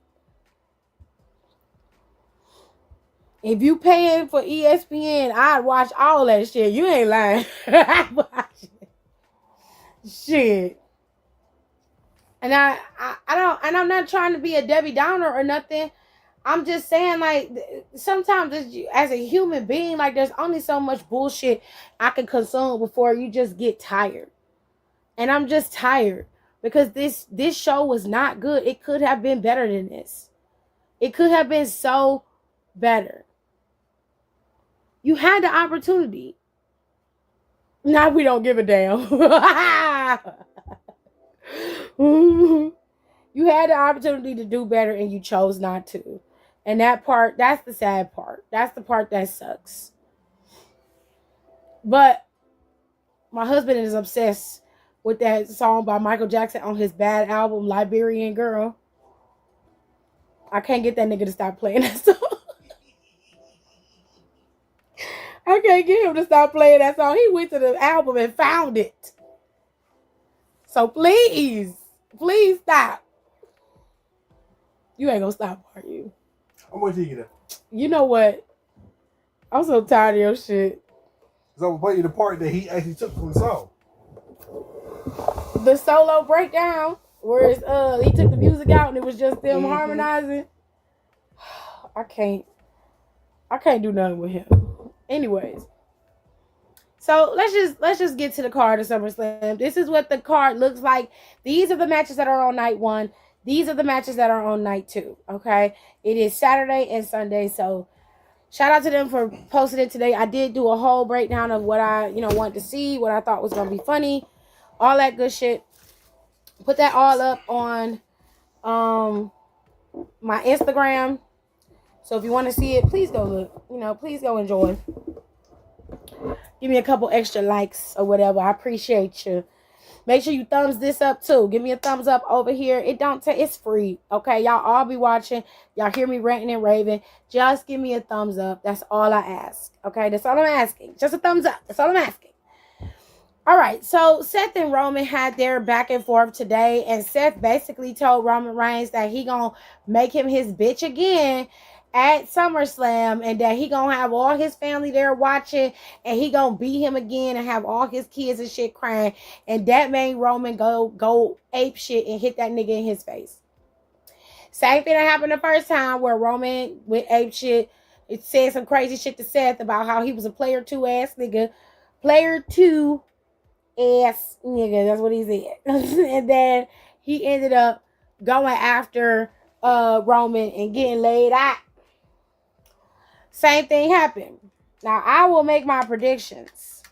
If you paying for ESPN, I'd watch all that shit. You ain't lying. I'd watch it. Shit. And I'm not trying to be a Debbie Downer or nothing. I'm just saying, like, sometimes as a human being, like, there's only so much bullshit I can consume before you just get tired. And I'm just tired because this show was not good. It could have been better than this. It could have been so better. You had the opportunity. Now we don't give a damn. You had the opportunity to do better and you chose not to. And that's the sad part. That's the part that sucks. But my husband is obsessed with that song by Michael Jackson on his Bad album, Liberian Girl. I can't get that nigga to stop playing that song. I can't get him to stop playing that song. He went to the album and found it. So please stop. You ain't gonna stop, are you? I'm gonna take it. You know what? I'm so tired of your shit. So I'm gonna play you the part that he actually took from the song. The solo breakdown, where it's he took the music out and it was just them harmonizing. I can't do nothing with him. Anyways. So let's just get to the card of SummerSlam. This is what the card looks like. These are the matches that are on night 1. These are the matches that are on night 2. Okay. It is Saturday and Sunday. So shout out to them for posting it today. I did do a whole breakdown of what I, wanted to see, what I thought was going to be funny, all that good shit. Put that all up on my Instagram. So if you want to see it, please go look. Please go enjoy. Give me a couple extra likes or whatever. I appreciate you. Make sure you thumbs this up too. Give me a thumbs up over here. It don't take. It's free. Okay, y'all all be watching. Y'all hear me ranting and raving. Just give me a thumbs up. That's all I ask. Okay, that's all I'm asking. Just a thumbs up. That's all I'm asking. All right, so Seth and Roman had their back and forth today, and Seth basically told Roman Reigns that he gonna make him his bitch again at SummerSlam, and that he gonna have all his family there watching, and he gonna beat him again and have all his kids and shit crying, and that made Roman go ape shit and hit that nigga in his face. Same thing that happened the first time where Roman went ape shit. It said some crazy shit to Seth about how he was a player 2 ass nigga. Player 2 ass nigga, that's what he said. And then he ended up going after Roman and getting laid out. Same thing happened. Now I will make my predictions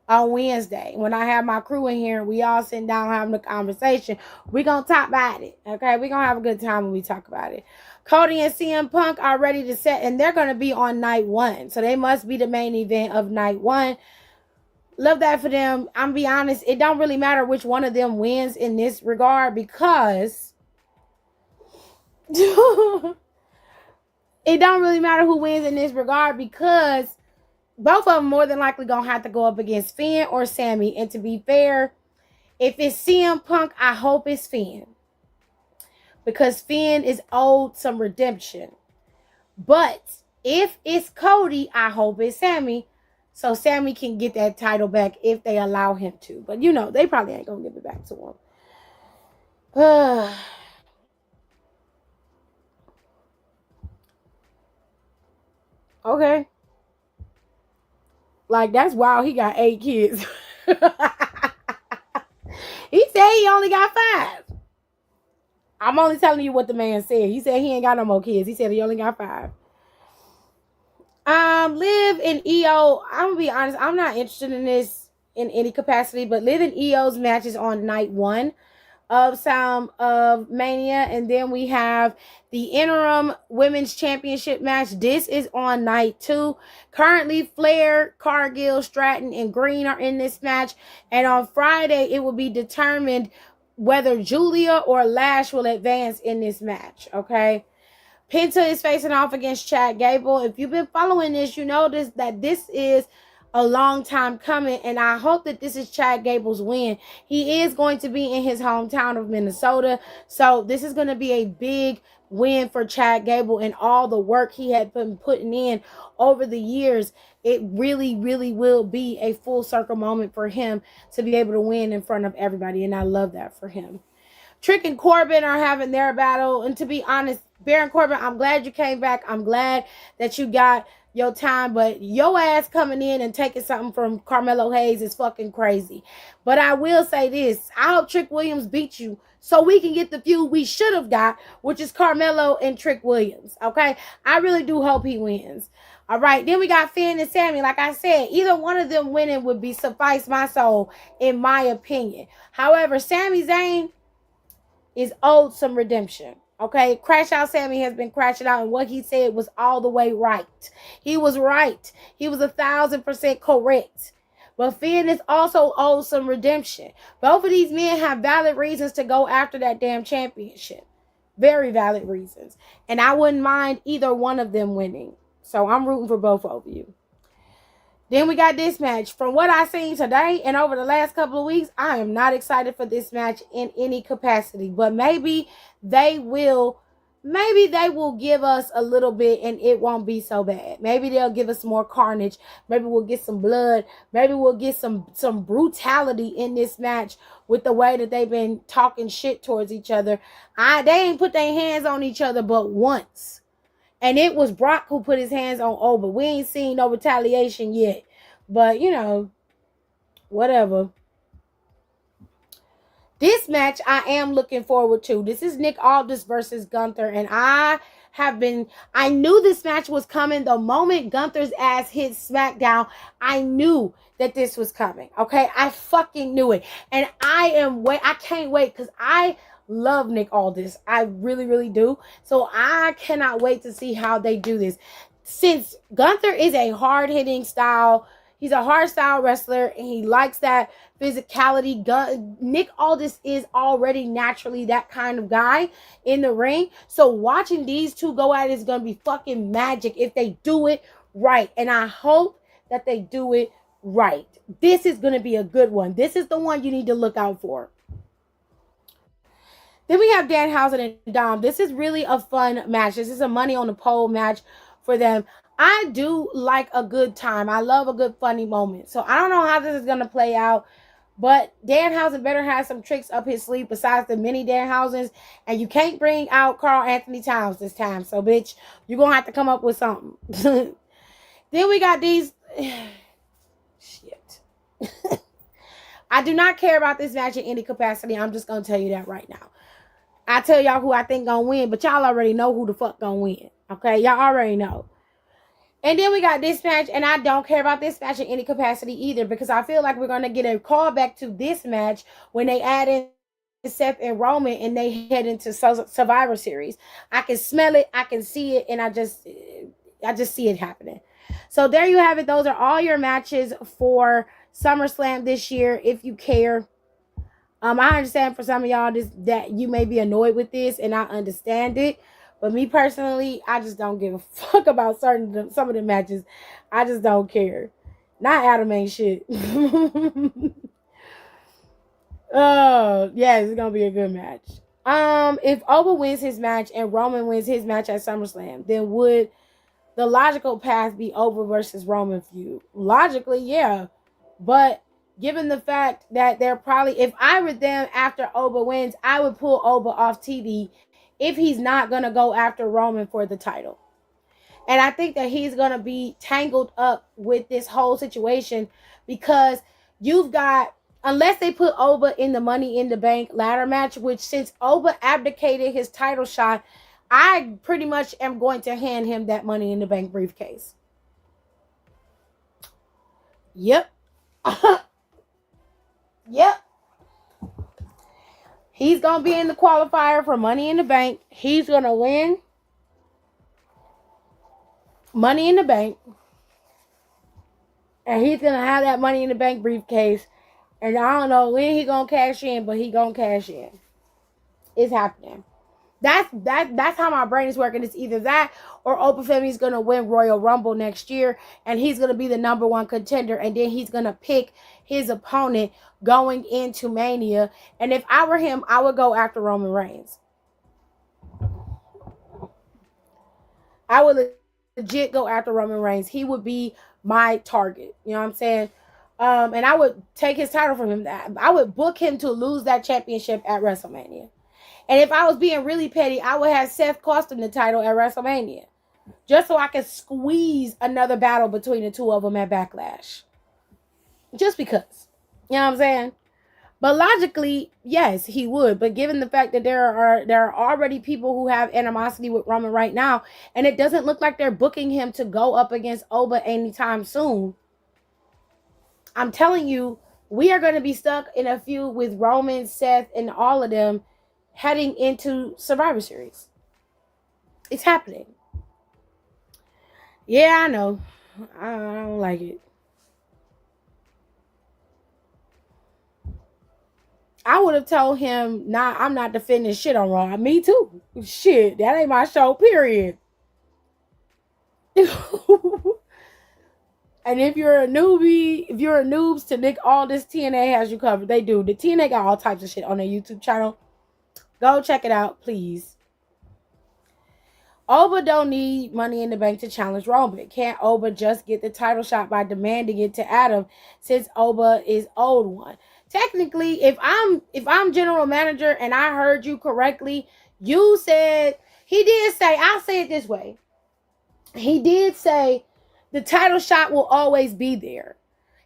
on Wednesday when I have my crew in here and we all sitting down having a conversation. We're gonna talk about it. Okay, we're gonna have a good time when we talk about it. Cody and CM Punk are ready to set, and they're gonna be on night 1, so they must be the main event of night 1. Love that for them. I'm gonna be honest, it don't really matter which one of them wins in this regard, because it don't really matter who wins in this regard, because both of them more than likely gonna have to go up against Finn or Sammy. And to be fair, if it's CM Punk, I hope it's Finn, because Finn is owed some redemption. But if it's Cody, I hope it's Sammy, so Sammy can get that title back if they allow him to. But they probably ain't gonna give it back to him. Okay. Like, that's wild. He got 8 kids. He said he only got 5. I'm only telling you what the man said. He said he ain't got no more kids. He said he only got 5. Liv and EO, I'm gonna be honest, I'm not interested in this in any capacity, but Liv and EO's matches on night 1 of Mania, and then we have the interim women's championship match. This is on night 2. Currently, Flair, Cargill, Stratton, and Green are in this match, and on Friday it will be determined whether Julia or Lash will advance in this match. Okay. Penta is facing off against Chad Gable. If you've been following this, you know that this is a long time coming, and I hope that this is Chad Gable's win. He is going to be in his hometown of Minnesota, so this is going to be a big win for Chad Gable and all the work he had been putting in over the years. It really, really will be a full circle moment for him to be able to win in front of everybody, and I love that for him. Trick and Corbin are having their battle, and to be honest, Baron Corbin, I'm glad you came back. I'm glad that you got your time, but your ass coming in and taking something from Carmelo Hayes is fucking crazy. But I will say this, I hope Trick Williams beat you so we can get the feud we should have got, which is Carmelo and Trick Williams. Okay, I really do hope he wins. All right, then we got Finn and Sammy. Like I said, either one of them winning would be suffice my soul, in my opinion. However, Sami Zayn is owed some redemption. Okay, Crash Out Sammy has been crashing out, and what he said was all the way right. He was right. He was 1,000% correct. But Finn is also owed some redemption. Both of these men have valid reasons to go after that damn championship. Very valid reasons. And I wouldn't mind either one of them winning. So I'm rooting for both of you. Then we got this match. From what I've seen today and over the last couple of weeks, I am not excited for this match in any capacity. But maybe they will give us a little bit and it won't be so bad. Maybe they'll give us more carnage. Maybe we'll get some blood. Maybe we'll get some brutality in this match with the way that they've been talking shit towards each other. They ain't put their hands on each other but once. And it was Brock who put his hands on Oba. We ain't seen no retaliation yet. But, whatever. This match I am looking forward to. This is Nick Aldis versus Gunther. And I knew this match was coming. The moment Gunther's ass hit SmackDown, I knew that this was coming. Okay? I fucking knew it. And I can't wait because I love Nick Aldis. I really, really do. So I cannot wait to see how they do this. Since Gunther is a hard-hitting style, he's a hard style wrestler and he likes that physicality. Nick Aldis is already naturally that kind of guy in the ring. So watching these two go at it is going to be fucking magic if they do it right. And I hope that they do it right. This is going to be a good one. This is the one you need to look out for. Then we have Danhausen and Dom. This is really a fun match. This is a money on the pole match for them. I do like a good time. I love a good funny moment. So I don't know how this is going to play out. But Danhausen better have some tricks up his sleeve besides the mini Danhausens. And you can't bring out Carl Anthony Towns this time. So, bitch, you're going to have to come up with something. Then we got these... Shit. I do not care about this match in any capacity. I'm just going to tell you that right now. I tell y'all who I think gonna win, but y'all already know who the fuck gonna win. Okay, y'all already know. And then we got this match, and I don't care about this match in any capacity either because I feel like we're gonna get a callback to this match when they add in Seth and Roman and they head into Survivor Series. I can smell it, I can see it, and I just see it happening. So there you have it. Those are all your matches for SummerSlam this year. If you care. I understand for some of y'all that you may be annoyed with this, and I understand it. But me personally, I just don't give a fuck about some of the matches. I just don't care. Not Adam ain't shit. Oh, yeah, it's gonna be a good match. If Oba wins his match and Roman wins his match at SummerSlam, then would the logical path be Oba versus Roman feud? Logically, yeah. But given the fact that they're probably, if I were them after Oba wins, I would pull Oba off TV if he's not going to go after Roman for the title. And I think that he's going to be tangled up with this whole situation because you've got, unless they put Oba in the Money in the Bank ladder match, which since Oba abdicated his title shot, I pretty much am going to hand him that Money in the Bank briefcase. Yep. Yep. He's going to be in the qualifier for Money in the Bank. He's going to win Money in the Bank. And he's going to have that Money in the Bank briefcase. And I don't know when he's going to cash in, but he's going to cash in. It's happening. That's how my brain is working. It's either that or Opa Femi's going to win Royal Rumble next year and he's going to be the number one contender and then he's going to pick his opponent going into Mania. And if I were him, I would go after Roman Reigns. I would legit go after Roman Reigns. He would be my target. You know what I'm saying? And I would take his title from him. I would book him to lose that championship at WrestleMania. And if I was being really petty, I would have Seth cost him the title at WrestleMania. Just so I could squeeze another battle between the two of them at Backlash. Just because. You know what I'm saying? But logically, yes, he would. But given the fact that there are already people who have animosity with Roman right now, and it doesn't look like they're booking him to go up against Oba anytime soon, I'm telling you, we are going to be stuck in a feud with Roman, Seth, and all of them heading into Survivor Series. It's happening. Yeah, I know. I don't like it. I would have told him, nah, I'm not defending shit on Raw. Me too. Shit, that ain't my show, period. And if you're a newbie, if you're a noobs to Nick Aldis, TNA has you covered. They do. The TNA got all types of shit on their YouTube channel. Go check it out, please. Oba don't need Money in the Bank to challenge Roman. Can't Oba just get the title shot by demanding it to Adam since Oba is owed one? Technically, if I'm general manager and I heard you correctly, you said he did say, I'll say it this way. He did say the title shot will always be there.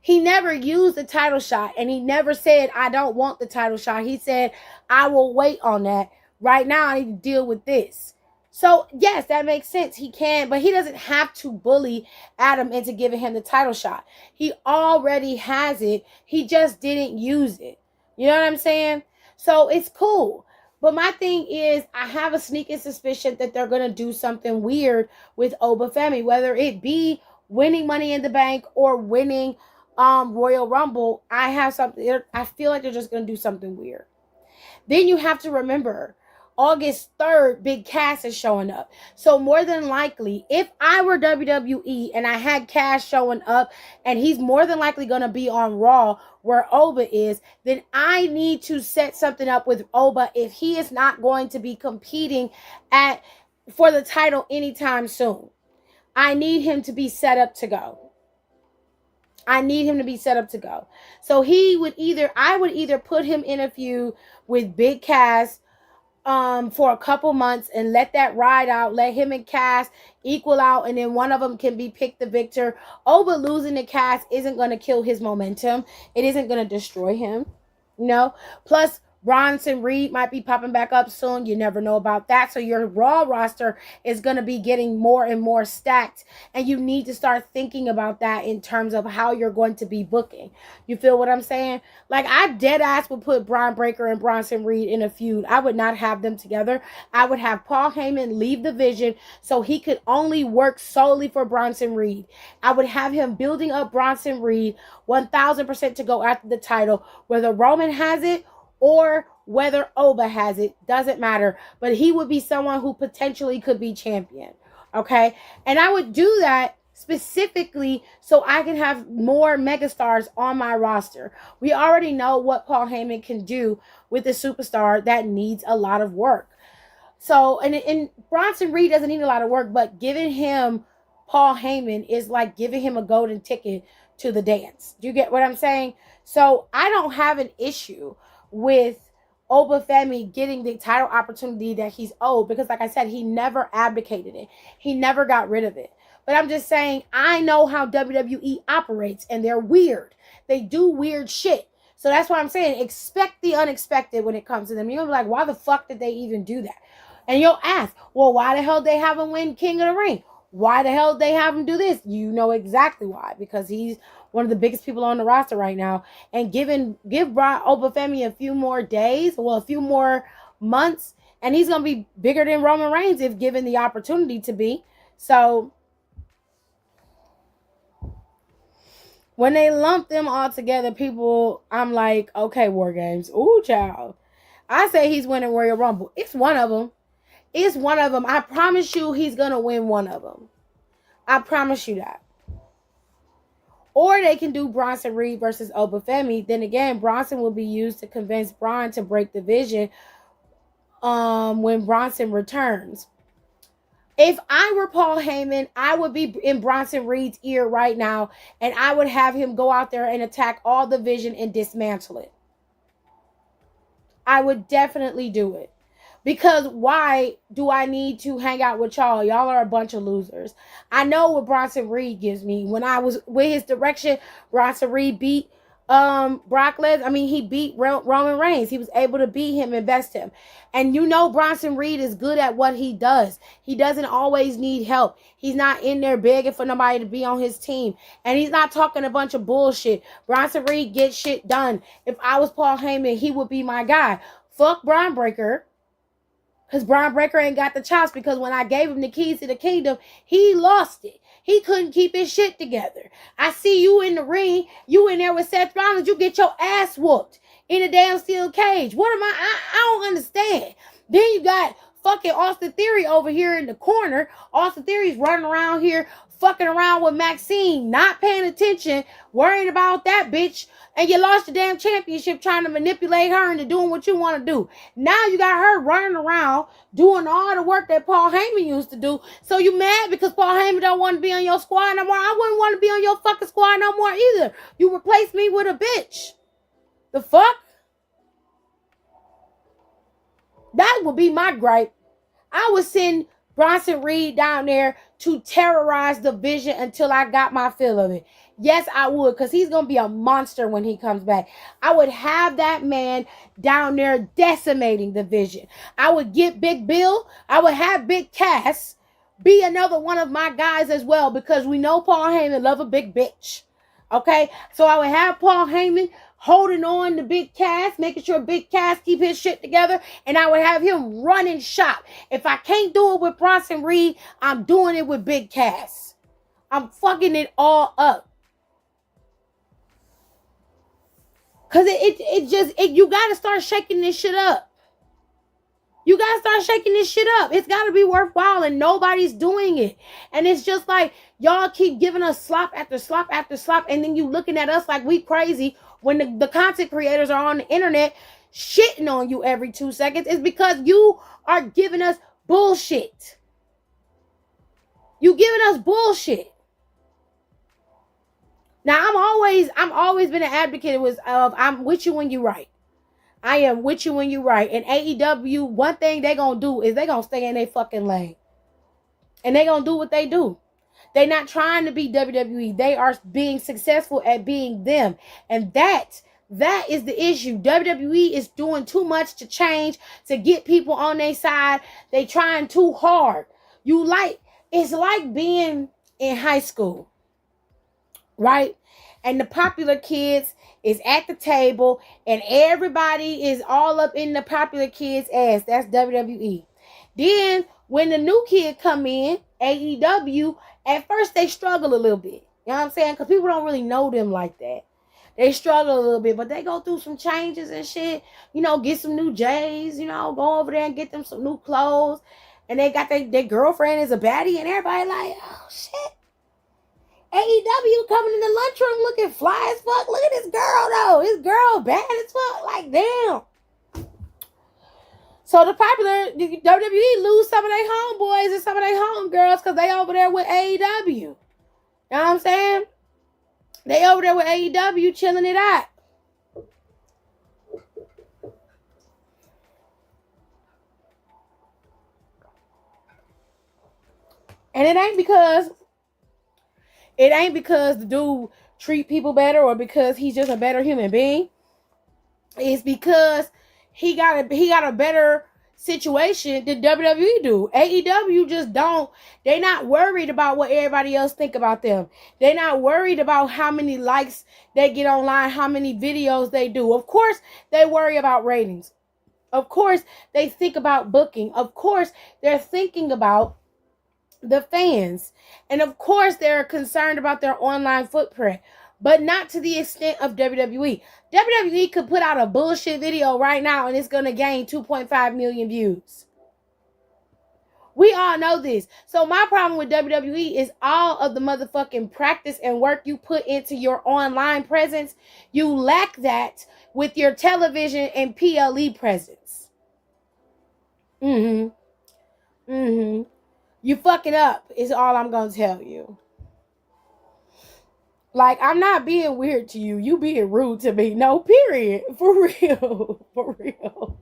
He never used the title shot and he never said, I don't want the title shot. He said, I will wait on that. Right now, I need to deal with this. So, yes, that makes sense. He can, but he doesn't have to bully Adam into giving him the title shot. He already has it. He just didn't use it. You know what I'm saying? So, it's cool. But my thing is, I have a sneaking suspicion that they're going to do something weird with Oba Femi, whether it be winning Money in the Bank or winning Royal Rumble. I feel like they're just going to do something weird. Then you have to remember, August 3rd, Big Cass is showing up. So more than likely, if I were WWE and I had Cass showing up and he's more than likely going to be on Raw where Oba is, then I need to set something up with Oba if he is not going to be competing for the title anytime soon. I need him to be set up to go. So I would either put him in a feud with Big Cass for a couple months and let that ride out. Let him and Cass equal out, and then one of them can be picked the victor. Oba losing to Cass isn't going to kill his momentum. It isn't going to destroy him. Plus, Bronson Reed might be popping back up soon. You never know about that. So your Raw roster is going to be getting more and more stacked. And you need to start thinking about that in terms of how you're going to be booking. You feel what I'm saying? Like, I dead ass would put Braun Breaker and Bronson Reed in a feud. I would not have them together. I would have Paul Heyman leave the vision so he could only work solely for Bronson Reed. I would have him building up Bronson Reed 1000% to go after the title. Whether Roman has it or whether Oba has it, doesn't matter. But he would be someone who potentially could be champion. Okay? And I would do that specifically so I can have more megastars on my roster. We already know what Paul Heyman can do with a superstar that needs a lot of work. So, and Bronson Reed doesn't need a lot of work, but giving him Paul Heyman is like giving him a golden ticket to the dance. Do you get what I'm saying? So, I don't have an issue with Oba Femi getting the title opportunity that he's owed because, like I said, he never abdicated it. He never got rid of it. But I'm just saying, I know how WWE operates, and they're weird. They do weird shit. So that's why I'm saying, expect the unexpected when it comes to them. You're going to be like, why the fuck did they even do that? And you'll ask, well, why the hell they have him win King of the Ring? Why the hell they have him do this? You know exactly why. Because he's one of the biggest people on the roster right now. And give Oba Femi a few more days, a few more months, and he's going to be bigger than Roman Reigns if given the opportunity to be. So, when they lump them all together, people, I'm like, okay, War Games. Ooh, child. I say he's winning Royal Rumble. It's one of them. I promise you he's going to win one of them. I promise you that. Or they can do Bronson Reed versus Oba Femi. Then again, Bronson will be used to convince Braun to break the vision when Bronson returns. If I were Paul Heyman, I would be in Bronson Reed's ear right now, and I would have him go out there and attack all the vision and dismantle it. I would definitely do it. Because why do I need to hang out with y'all? Y'all are a bunch of losers. I know what Bronson Reed gives me. When I was with his direction, Bronson Reed beat Brock Lesnar. I mean, he beat Roman Reigns. He was able to beat him and best him. And you know Bronson Reed is good at what he does. He doesn't always need help. He's not in there begging for nobody to be on his team. And he's not talking a bunch of bullshit. Bronson Reed gets shit done. If I was Paul Heyman, he would be my guy. Fuck Braun Breaker. Because Braun Breaker ain't got the chops, because when I gave him the keys to the kingdom, he lost it. He couldn't keep his shit together. I see you in the ring. You in there with Seth Rollins. You get your ass whooped in a damn steel cage. What am I don't understand. Then you got fucking Austin Theory over here in the corner. Austin Theory's running around here fucking around with Maxine, not paying attention, worrying about that bitch. And you lost the damn championship trying to manipulate her into doing what you want to do. Now you got her running around doing all the work that Paul Heyman used to do. So you mad because Paul Heyman don't want to be on your squad no more? I wouldn't want to be on your fucking squad no more either. You replaced me with a bitch. The fuck? That would be my gripe. I would send Bronson Reed down there to terrorize the Vision until I got my fill of it. Yes, I would, because he's going to be a monster when he comes back. I would have that man down there decimating the Vision. I would get Big Bill. I would have Big Cass be another one of my guys as well, because we know Paul Heyman love a big bitch. Okay? So I would have Paul Heyman holding on to Big Cass, making sure Big Cass keep his shit together, and I would have him running shop. If I can't do it with Bronson Reed, I'm doing it with Big Cass. I'm fucking it all up. Cause you gotta start shaking this shit up. You gotta start shaking this shit up. It's gotta be worthwhile, and nobody's doing it. And it's just like, y'all keep giving us slop after slop after slop, and then you looking at us like we crazy when the content creators are on the internet shitting on you every 2 seconds. It's because you are giving us bullshit. You giving us bullshit. Now, I'm always been an advocate of I'm with you when you right. I am with you when you right. And AEW, one thing they gonna do is they gonna stay in their fucking lane. And they gonna do what they do. They're not trying to be WWE. They are being successful at being them. And that is the issue. WWE is doing too much to change, to get people on their side. They trying too hard. It's like being in high school. Right? And the popular kids is at the table and everybody is all up in the popular kids' ass. That's WWE. Then when the new kid come in, AEW, at first they struggle a little bit. You know what I'm saying? Because people don't really know them like that. They struggle a little bit, but they go through some changes and shit. You know, get some new J's, you know, go over there and get them some new clothes. And they got their girlfriend is a baddie and everybody like, oh shit. AEW coming in the lunchroom looking fly as fuck. Look at this girl though. This girl bad as fuck. Like damn. So the popular WWE lose some of their homeboys and some of their homegirls because they over there with AEW. You know what I'm saying? They over there with AEW chilling it out. And it ain't because the dude treat people better or because he's just a better human being. It's because he got a better situation than WWE do. AEW just don't. They're not worried about what everybody else think about them. They're not worried about how many likes they get online, how many videos they do. Of course, they worry about ratings. Of course, they think about booking. Of course, they're thinking about the fans. And of course, they're concerned about their online footprint, but not to the extent of WWE. WWE could put out a bullshit video right now and it's going to gain 2.5 million views. We all know this. So my problem with WWE is all of the motherfucking practice and work you put into your online presence. You lack that with your television and PLE presence. You fucking up is all I'm going to tell you. Like, I'm not being weird to you. You being rude to me. No, period. For real. For real.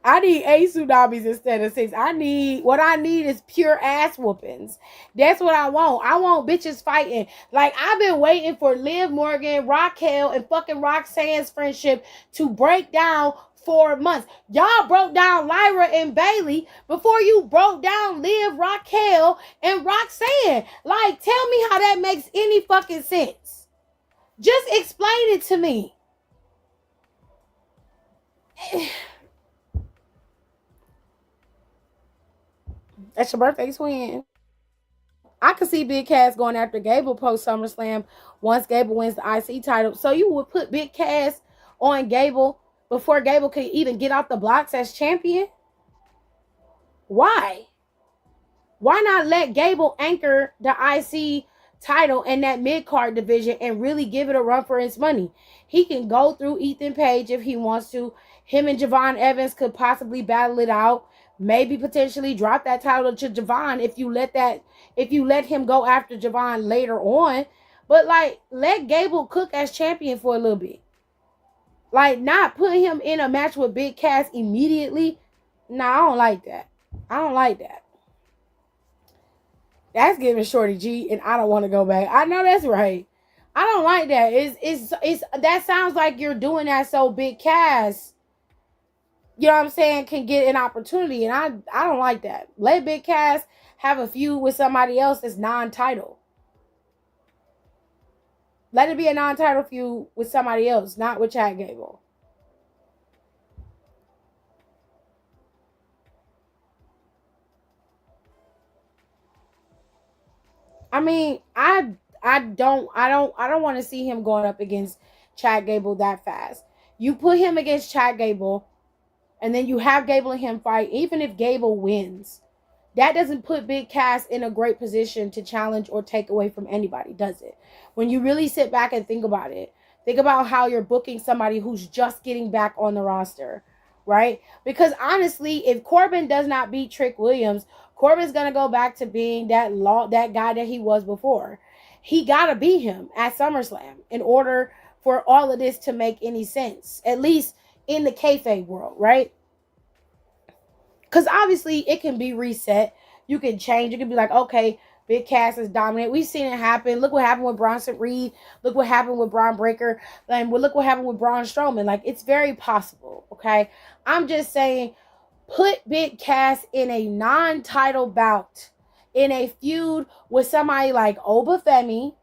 I need 8 tsunamis instead of 6. What I need is pure ass whoopings. That's what I want. I want bitches fighting. Like, I've been waiting for Liv Morgan, Raquel, and fucking Roxanne's friendship to break down 4 months. Y'all broke down Lyra and Bailey before you broke down Liv, Raquel, and Roxanne. Like, tell me how that makes any fucking sense. Just explain it to me. That's your birthday twin. I could see Big Cass going after Gable post SummerSlam once Gable wins the IC title. So you would put Big Cass on Gable before Gable could even get off the blocks as champion? Why? Why not let Gable anchor the IC title in that mid-card division and really give it a run for its money? He can go through Ethan Page if he wants to. Him and Javon Evans could possibly battle it out. Maybe potentially drop that title to Javon if you let him go after Javon later on. But like, let Gable cook as champion for a little bit. Like, not put him in a match with Big Cass immediately. Nah, I don't like that. I don't like that. That's giving Shorty G, and I don't want to go back. I know that's right. I don't like that. It's that sounds like you're doing that so Big Cass, you know what I'm saying, can get an opportunity, and I don't like that. Let Big Cass have a feud with somebody else that's non-title. Let it be a non-title feud with somebody else, not with Chad Gable. I mean, I don't want to see him going up against Chad Gable that fast. You put him against Chad Gable, and then you have Gable and him fight. Even if Gable wins, that doesn't put Big Cass in a great position to challenge or take away from anybody, does it? When you really sit back and think about it, think about how you're booking somebody who's just getting back on the roster, right? Because honestly, if Corbin does not beat Trick Williams, Corbin's going to go back to being that guy that he was before. He got to beat him at SummerSlam in order for all of this to make any sense, at least in the kayfabe world, right? Because obviously it can be reset. You can change. You can be like, okay, Big Cass is dominant. We've seen it happen. Look what happened with Bronson Reed. Look what happened with Braun Breaker. And look what happened with Braun Strowman. Like, it's very possible, okay? I'm just saying, put Big Cass in a non-title bout, in a feud with somebody like Oba Femi,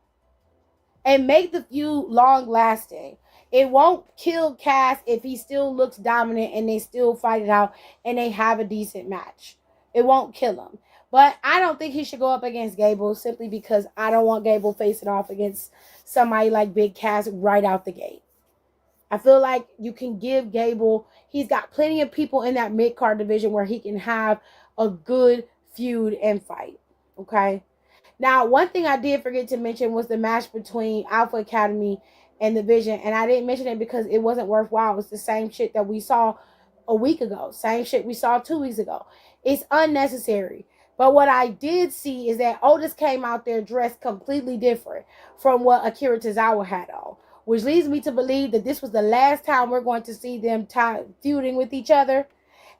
and make the feud long-lasting. It won't kill Cass if he still looks dominant and they still fight it out and they have a decent match. It won't kill him. But I don't think he should go up against Gable simply because I don't want Gable facing off against somebody like Big Cass right out the gate. I feel like you can give Gable, he's got plenty of people in that mid-card division where he can have a good feud and fight. Okay? Now, one thing I did forget to mention was the match between Alpha Academy and the Vision. And I didn't mention it because it wasn't worthwhile. It was the same shit that we saw a week ago. Same shit we saw 2 weeks ago. It's unnecessary. But what I did see is that Otis came out there dressed completely different from what Akira Tozawa had on. Which leads me to believe that this was the last time we're going to see them feuding with each other.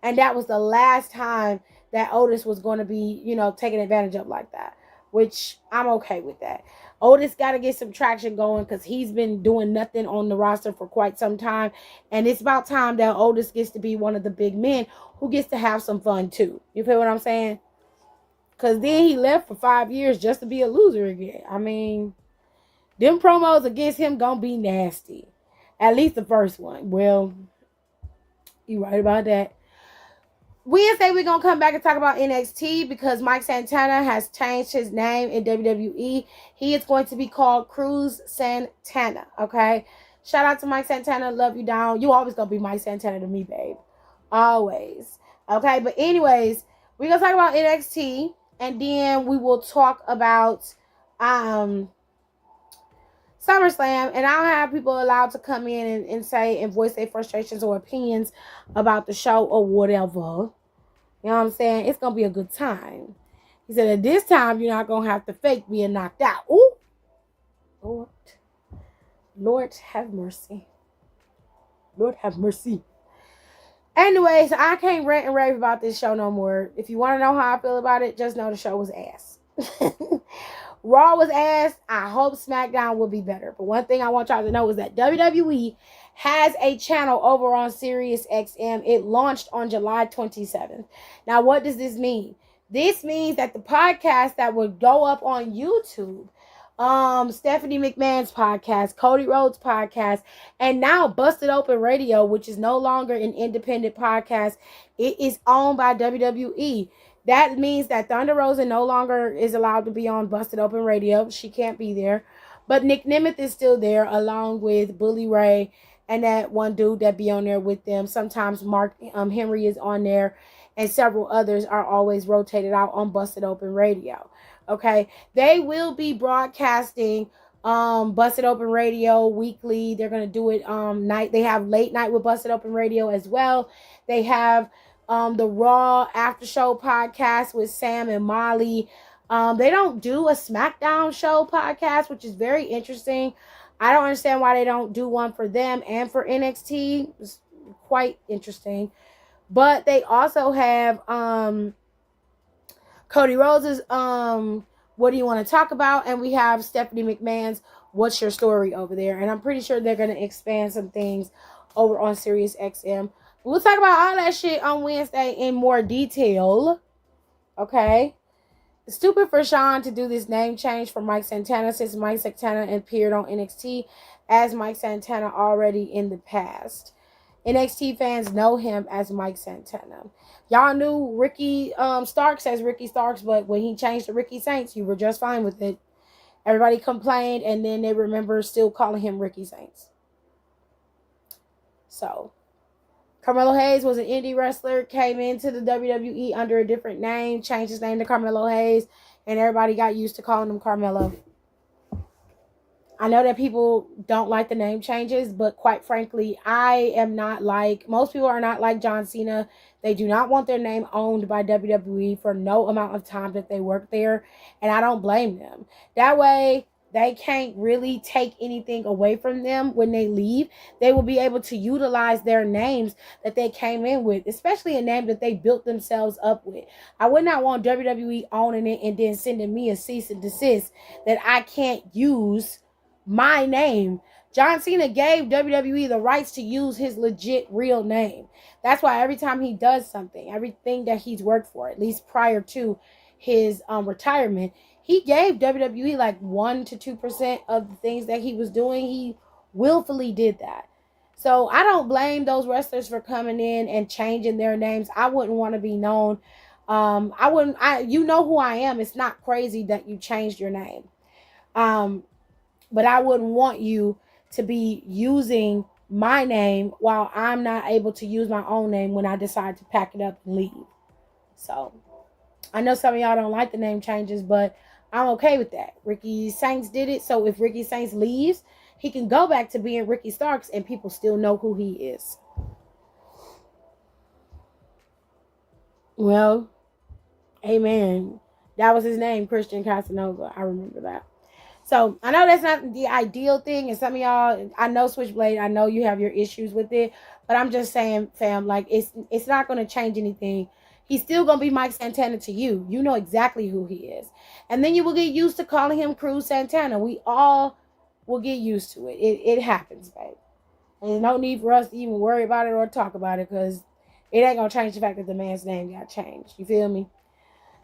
And that was the last time that Otis was going to be, taken advantage of like that. Which I'm okay with that. Otis got to get some traction going because he's been doing nothing on the roster for quite some time. And it's about time that Otis gets to be one of the big men who gets to have some fun too. You feel what I'm saying? Because then he left for 5 years just to be a loser again. I mean, them promos against him gonna be nasty. At least the first one. Well, you right about that. Wednesday, we're going to come back and talk about NXT because Mike Santana has changed his name in WWE. He is going to be called Cruz Santana, okay? Shout out to Mike Santana. Love you down. You always going to be Mike Santana to me, babe. Always. Okay, but anyways, we're going to talk about NXT, and then we will talk about SummerSlam, and I'll have people allowed to come in and say and voice their frustrations or opinions about the show or whatever. You know what I'm saying? It's going to be a good time. He said, at this time, you're not going to have to fake being knocked out. Ooh. Lord have mercy. Lord have mercy. Anyways, I can't rant and rave about this show no more. If you want to know how I feel about it, just know the show was ass. Raw was ass. I hope SmackDown will be better. But one thing I want y'all to know is that WWE has a channel over on Sirius XM. It launched on July 27th. Now, what does this mean? This means that the podcast that would go up on YouTube, Stephanie McMahon's podcast, Cody Rhodes' podcast, and now Busted Open Radio, which is no longer an independent podcast. It is owned by WWE. That means that Thunder Rosa no longer is allowed to be on Busted Open Radio. She can't be there. But Nick Nemeth is still there along with Bully Ray and that one dude that be on there with them. Sometimes Mark Henry is on there, and several others are always rotated out on Busted Open Radio. Okay, they will be broadcasting Busted Open Radio weekly. They're gonna do it night. They have late night with Busted Open Radio as well. They have the Raw Aftershow podcast with Sam and Molly. They don't do a SmackDown show podcast, which is very interesting. I don't understand why they don't do one for them and for NXT. It's quite interesting. But they also have Cody Rhodes' What Do You Want to Talk About? And we have Stephanie McMahon's What's Your Story over there. And I'm pretty sure they're going to expand some things over on Sirius XM. We'll talk about all that shit on Wednesday in more detail. Okay? It's stupid for Sean to do this name change for Mike Santana since Mike Santana appeared on NXT as Mike Santana already in the past. NXT fans know him as Mike Santana. Y'all knew Ricky Starks as Ricky Starks, but when he changed to Ricky Saints, you were just fine with it. Everybody complained, and then they remember still calling him Ricky Saints. So, Carmelo Hayes was an indie wrestler, came into the WWE under a different name, changed his name to Carmelo Hayes, and everybody got used to calling him Carmelo. I know that people don't like the name changes, but quite frankly, I am not like, most people are not like John Cena. They do not want their name owned by WWE for no amount of time that they work there, and I don't blame them. That way, they can't really take anything away from them when they leave. They will be able to utilize their names that they came in with, especially a name that they built themselves up with. I would not want WWE owning it and then sending me a cease and desist that I can't use my name. John Cena gave WWE the rights to use his legit real name. That's why every time he does something, everything that he's worked for, at least prior to his retirement, he gave WWE like 1% to 2% of the things that he was doing. He willfully did that. So I don't blame those wrestlers for coming in and changing their names. I wouldn't want to be known. You know who I am. It's not crazy that you changed your name. But I wouldn't want you to be using my name while I'm not able to use my own name when I decide to pack it up and leave. So I know some of y'all don't like the name changes, but I'm okay with that. Ricky Saints did it. So if Ricky Saints leaves, he can go back to being Ricky Starks and people still know who he is. Well, amen. That was his name, Christian Casanova. I remember that. So I know that's not the ideal thing, and some of y'all, I know Switchblade, I know you have your issues with it, but I'm just saying, fam, like it's not going to change anything. He's still going to be Mike Santana to you. You know exactly who he is. And then you will get used to calling him Cruz Santana. We all will get used to it. It happens, babe. There's no need for us to even worry about it or talk about it because it ain't going to change the fact that the man's name got changed. You feel me?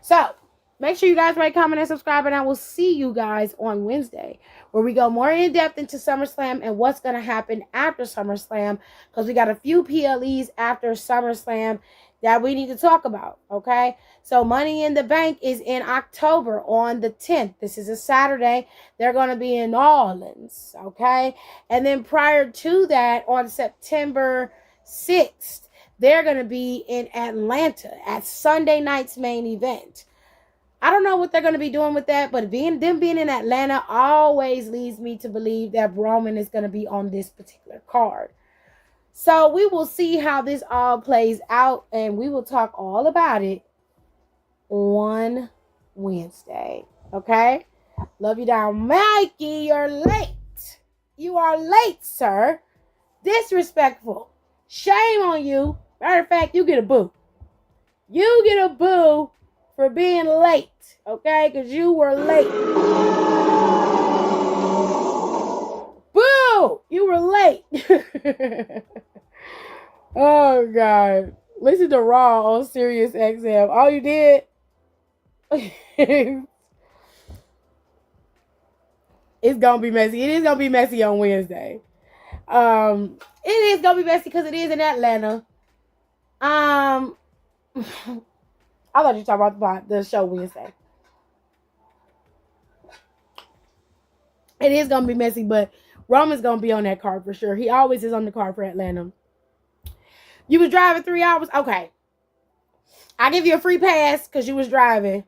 So, make sure you guys rate, comment, and subscribe, and I will see you guys on Wednesday, where we go more in depth into SummerSlam and what's going to happen after SummerSlam, because we got a few PLEs after SummerSlam that we need to talk about, okay? So Money in the Bank is in October on the 10th. This is a Saturday. They're going to be in New Orleans, okay? And then prior to that, on September 6th, they're going to be in Atlanta at Sunday night's main event. I don't know what they're going to be doing with that, but being in Atlanta always leads me to believe that Roman is going to be on this particular card. So we will see how this all plays out, and we will talk all about it on Wednesday. Okay? Love you down. Mikey, you're late. You are late, sir. Disrespectful. Shame on you. Matter of fact, you get a boo. You get a boo for being late, okay? Because you were late. Boo! You were late. Oh, God. Listen to Raw on Sirius XM. All you did... It's going to be messy. It is going to be messy on Wednesday. It is going to be messy because it is in Atlanta. I thought you were talking about the show Wednesday. It is gonna be messy, but Roman's gonna be on that card for sure. He always is on the card for Atlanta. You was driving 3 hours? Okay. I give you a free pass because you was driving.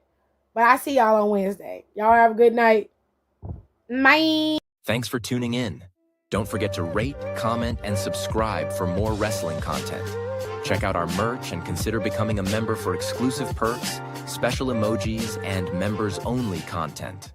But I see y'all on Wednesday. Y'all have a good night. Bye. Thanks for tuning in. Don't forget to rate, comment, and subscribe for more wrestling content. Check out our merch and consider becoming a member for exclusive perks, special emojis, and members-only content.